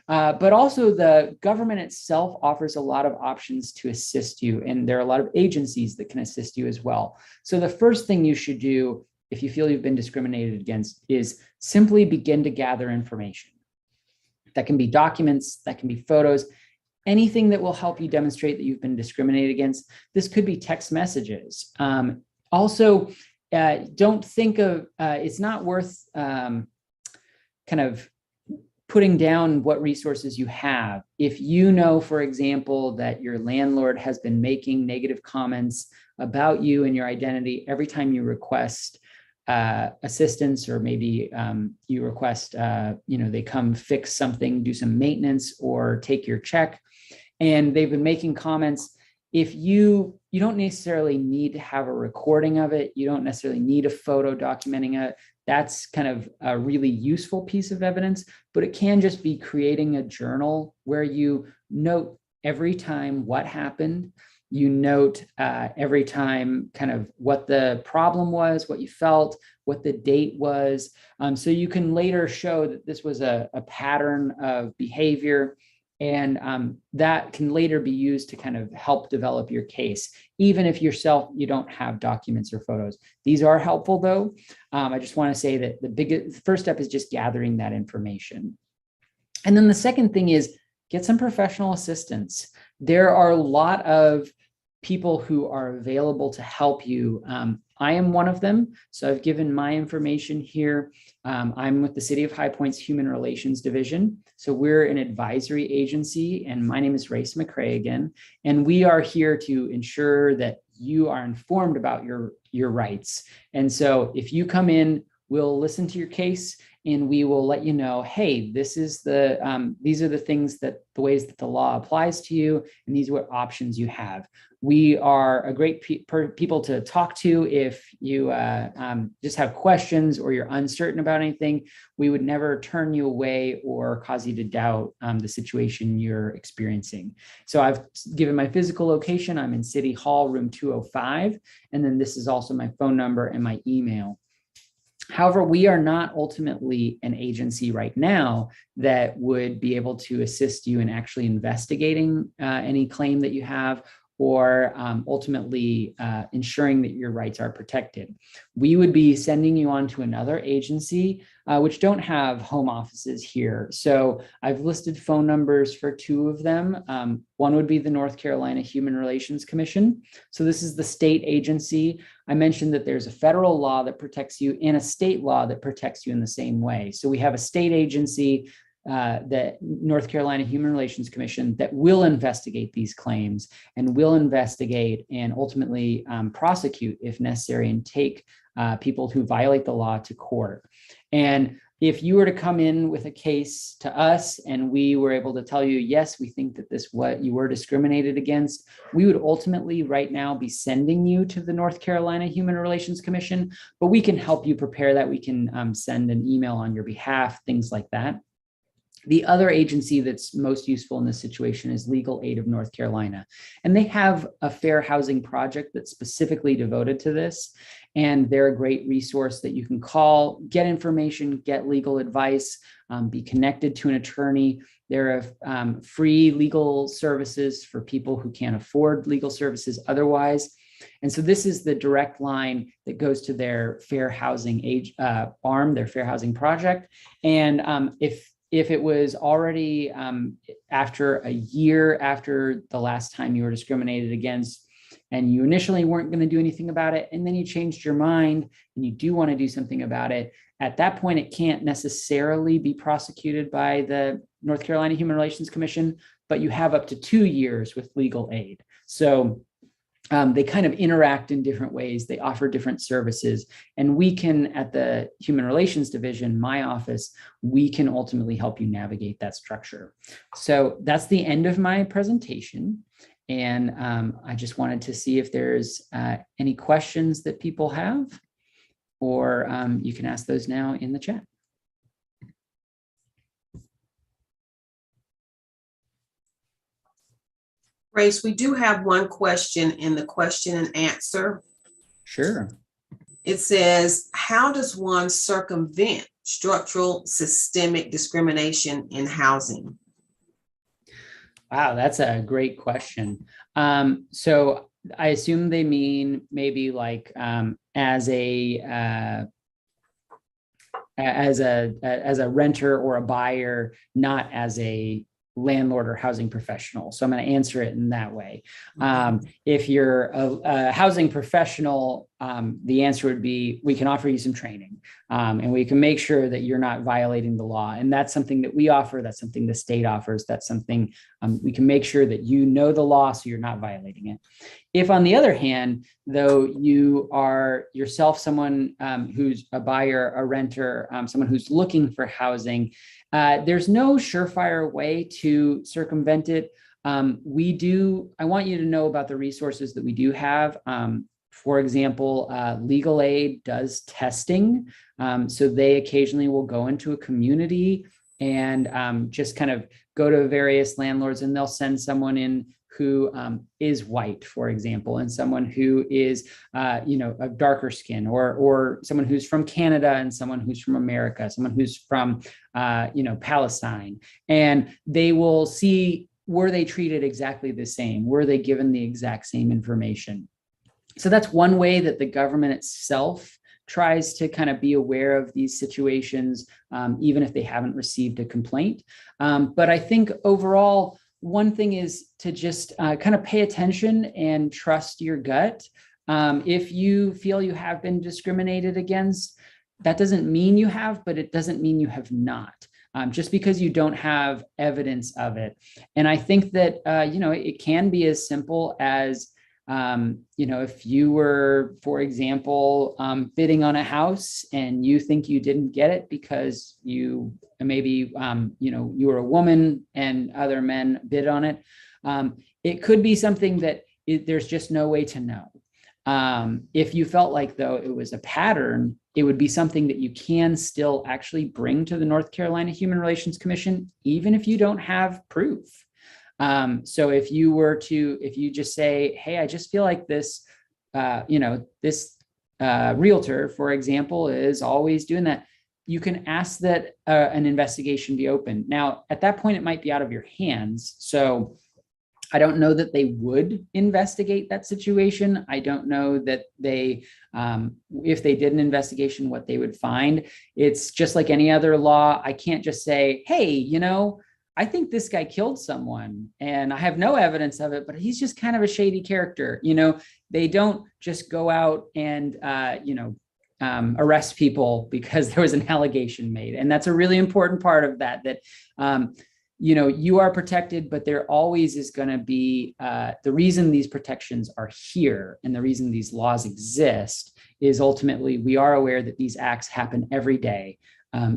But also the government itself offers a lot of options to assist you. And there are a lot of agencies that can assist you as well. So the first thing you should do if you feel you've been discriminated against is simply begin to gather information. That can be documents, that can be photos, anything that will help you demonstrate that you've been discriminated against. This could be text messages. Also, don't think of, it's not worth kind of putting down what resources you have. If you know, for example, that your landlord has been making negative comments about you and your identity every time you request assistance, or maybe you request, they come fix something, do some maintenance, or take your check, and they've been making comments. If you don't necessarily need to have a recording of it, you don't necessarily need a photo documenting it. That's kind of a really useful piece of evidence, but it can just be creating a journal where you note every time what happened. You note every time kind of what the problem was, what you felt, what the date was. So you can later show that this was a pattern of behavior, and that can later be used to kind of help develop your case, even if yourself, you don't have documents or photos. These are helpful though. I just want to say that the first step is just gathering that information. And then the second thing is get some professional assistance. There are a lot of people who are available to help you. I am one of them, so I've given my information here. I'm with the City of High Point's Human Relations Division. So we're an advisory agency, and my name is Race McCray again. And we are here to ensure that you are informed about your rights. And so if you come in, we'll listen to your case, and we will let you know, hey, these are the things that the ways that the law applies to you, and these are what options you have. We are a great people to talk to if you just have questions or you're uncertain about anything. We would never turn you away or cause you to doubt the situation you're experiencing. So I've given my physical location. I'm in City Hall, room 205. And then this is also my phone number and my email. However, we are not ultimately an agency right now that would be able to assist you in actually investigating any claim that you have, or ultimately ensuring that your rights are protected. We would be sending you on to another agency, which don't have home offices here. So I've listed phone numbers for 2 of them. One would be the North Carolina Human Relations Commission. So this is the state agency. I mentioned that there's a federal law that protects you and a state law that protects you in the same way. So we have a state agency, the North Carolina Human Relations Commission, that will investigate these claims and will investigate and ultimately prosecute if necessary, and take people who violate the law to court. And if you were to come in with a case to us and we were able to tell you, yes, we think that what you were discriminated against, we would ultimately right now be sending you to the North Carolina Human Relations Commission, but we can help you prepare that. We can send an email on your behalf, things like that. The other agency that's most useful in this situation is Legal Aid of North Carolina. And they have a fair housing project that's specifically devoted to this. And they're a great resource that you can call, get information, get legal advice, be connected to an attorney. There are free legal services for people who can't afford legal services otherwise. And so this is the direct line that goes to their fair housing arm, their fair housing project. And if it was already after a year after the last time you were discriminated against, and you initially weren't going to do anything about it, and then you changed your mind and you do want to do something about it, at that point, it can't necessarily be prosecuted by the North Carolina Human Relations Commission, but you have up to 2 years with legal aid. So they kind of interact in different ways. They offer different services, and we can, at the Human Relations Division, my office, we can ultimately help you navigate that structure. So that's the end of my presentation. And I just wanted to see if there's any questions that people have, or you can ask those now in the chat. Grace, we do have one question in the question and answer. Sure. It says, how does one circumvent structural systemic discrimination in housing? Wow, that's a great question. So I assume they mean maybe like as a renter or a buyer, not as a landlord or housing professional. So I'm going to answer it in that way. If you're a housing professional, the answer would be, we can offer you some training and we can make sure that you're not violating the law. And that's something that we offer. That's something the state offers. That's something we can make sure that you know the law so you're not violating it. If on the other hand, though, you are yourself someone who's a buyer, a renter, someone who's looking for housing, there's no surefire way to circumvent it. I want you to know about the resources that we do have. For example, Legal Aid does testing. So they occasionally will go into a community and just kind of go to various landlords, and they'll send someone in who is white, for example, and someone who is, of darker skin, or someone who's from Canada and someone who's from America, someone who's from, Palestine. And they will see, were they treated exactly the same? Were they given the exact same information? So that's one way that the government itself tries to kind of be aware of these situations, even if they haven't received a complaint. But I think overall, one thing is to just kind of pay attention and trust your gut. If you feel you have been discriminated against, that doesn't mean you have, but it doesn't mean you have not. Just because you don't have evidence of it. And I think that, it can be as simple as, if you were, for example, bidding on a house and you think you didn't get it because you maybe, you were a woman and other men bid on it. It could be something that there's just no way to know. If you felt like, though, it was a pattern, it would be something that you can still actually bring to the North Carolina Human Relations Commission, even if you don't have proof. So if you just say, hey, I just feel like this, this realtor, for example, is always doing that, you can ask that an investigation be opened. Now, at that point, it might be out of your hands. So I don't know that they would investigate that situation. I don't know that they, if they did an investigation, what they would find. It's just like any other law. I can't just say, hey, I think this guy killed someone and I have no evidence of it, but he's just kind of a shady character. They don't just go out and, arrest people because there was an allegation made. And that's a really important part of that, you are protected, but there always is going to be the reason these protections are here and the reason these laws exist is ultimately we are aware that these acts happen every day,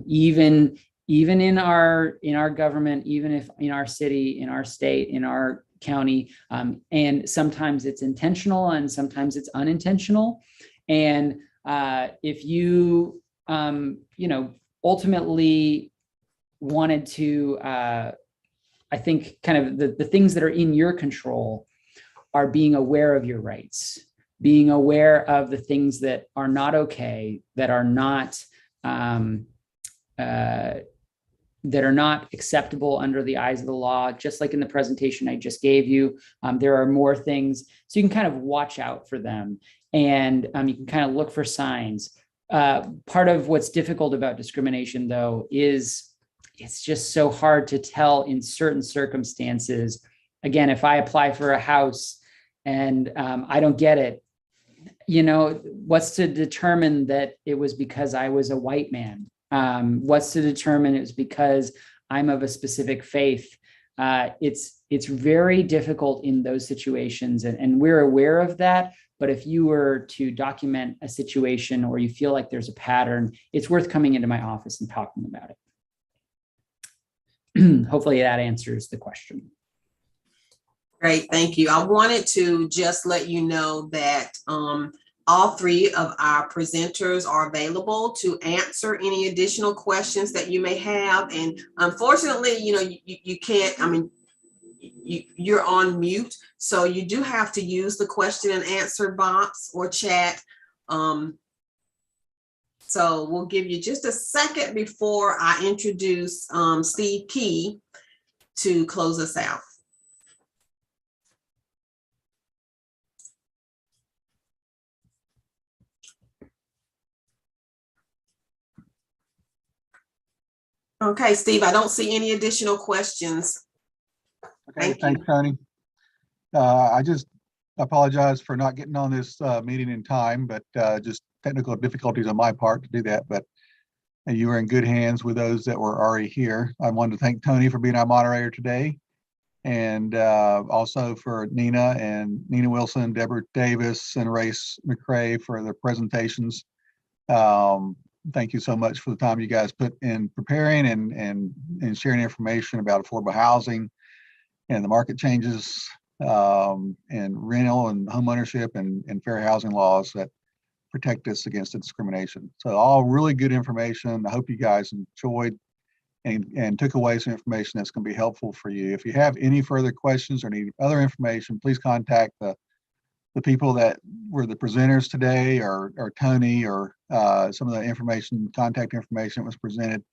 even in our government, even if in our city, in our state, in our county, and sometimes it's intentional and sometimes it's unintentional. And if you ultimately wanted to, I think kind of the things that are in your control are being aware of your rights, being aware of the things that are not okay, that are not acceptable under the eyes of the law. Just like in the presentation I just gave you, there are more things. So you can kind of watch out for them and you can kind of look for signs. Part of what's difficult about discrimination, though, is it's just so hard to tell in certain circumstances. Again, if I apply for a house and I don't get it, what's to determine that it was because I was a white man? What's to determine it was because I'm of a specific faith? It's very difficult in those situations, and we're aware of that. But if you were to document a situation or you feel like there's a pattern, it's worth coming into my office and talking about it. Hopefully that answers the question. Great, thank you. I wanted to just let you know that all three of our presenters are available to answer any additional questions that you may have. And unfortunately, you can't, you're on mute. So you do have to use the question and answer box or chat. So we'll give you just a second before I introduce Steve Key to close us out. Okay, Steve, I don't see any additional questions. Okay, Thank thanks, you. Tony. I just apologize for not getting on this meeting in time, but just technical difficulties on my part to do that. But you were in good hands with those that were already here. I wanted to thank Tony for being our moderator today, and also for Nina Wilson, Deborah Davis, and Race McCray for their presentations. Thank you so much for the time you guys put in preparing and sharing information about affordable housing and the market changes, and rental and home ownership and fair housing laws that protect us against discrimination. So all really good information. I hope you guys enjoyed and took away some information that's going to be helpful for you. If you have any further questions or need other information, please contact the people that were the presenters today, or Tony, or some of the contact information that was presented.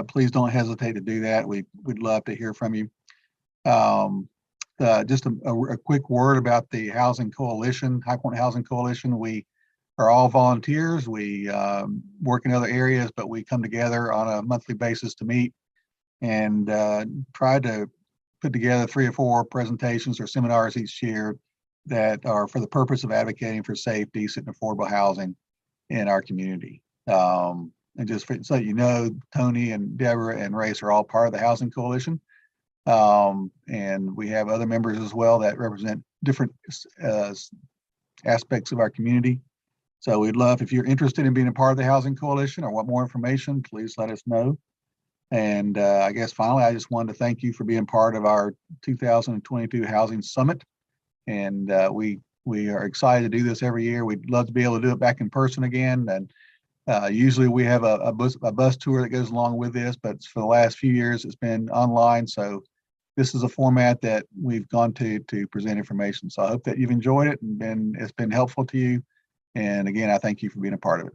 Please don't hesitate to do that. We'd love to hear from you. Just a quick word about the Housing Coalition, High Point Housing Coalition. We are all volunteers. We work in other areas, but we come together on a monthly basis to meet and try to put together 3 or 4 presentations or seminars each year that are for the purpose of advocating for safe, decent, and affordable housing in our community. And just so you know, Tony and Deborah and Race are all part of the Housing Coalition. And we have other members as well that represent different aspects of our community. So we'd love, if you're interested in being a part of the Housing Coalition or want more information, please let us know. And I guess finally, I just wanted to thank you for being part of our 2022 Housing Summit. And we are excited to do this every year. We'd love to be able to do it back in person again. And usually we have a bus tour that goes along with this, but for the last few years, it's been online. So this is a format that we've gone to present information. So I hope that you've enjoyed it and it's been helpful to you. And again, I thank you for being a part of it.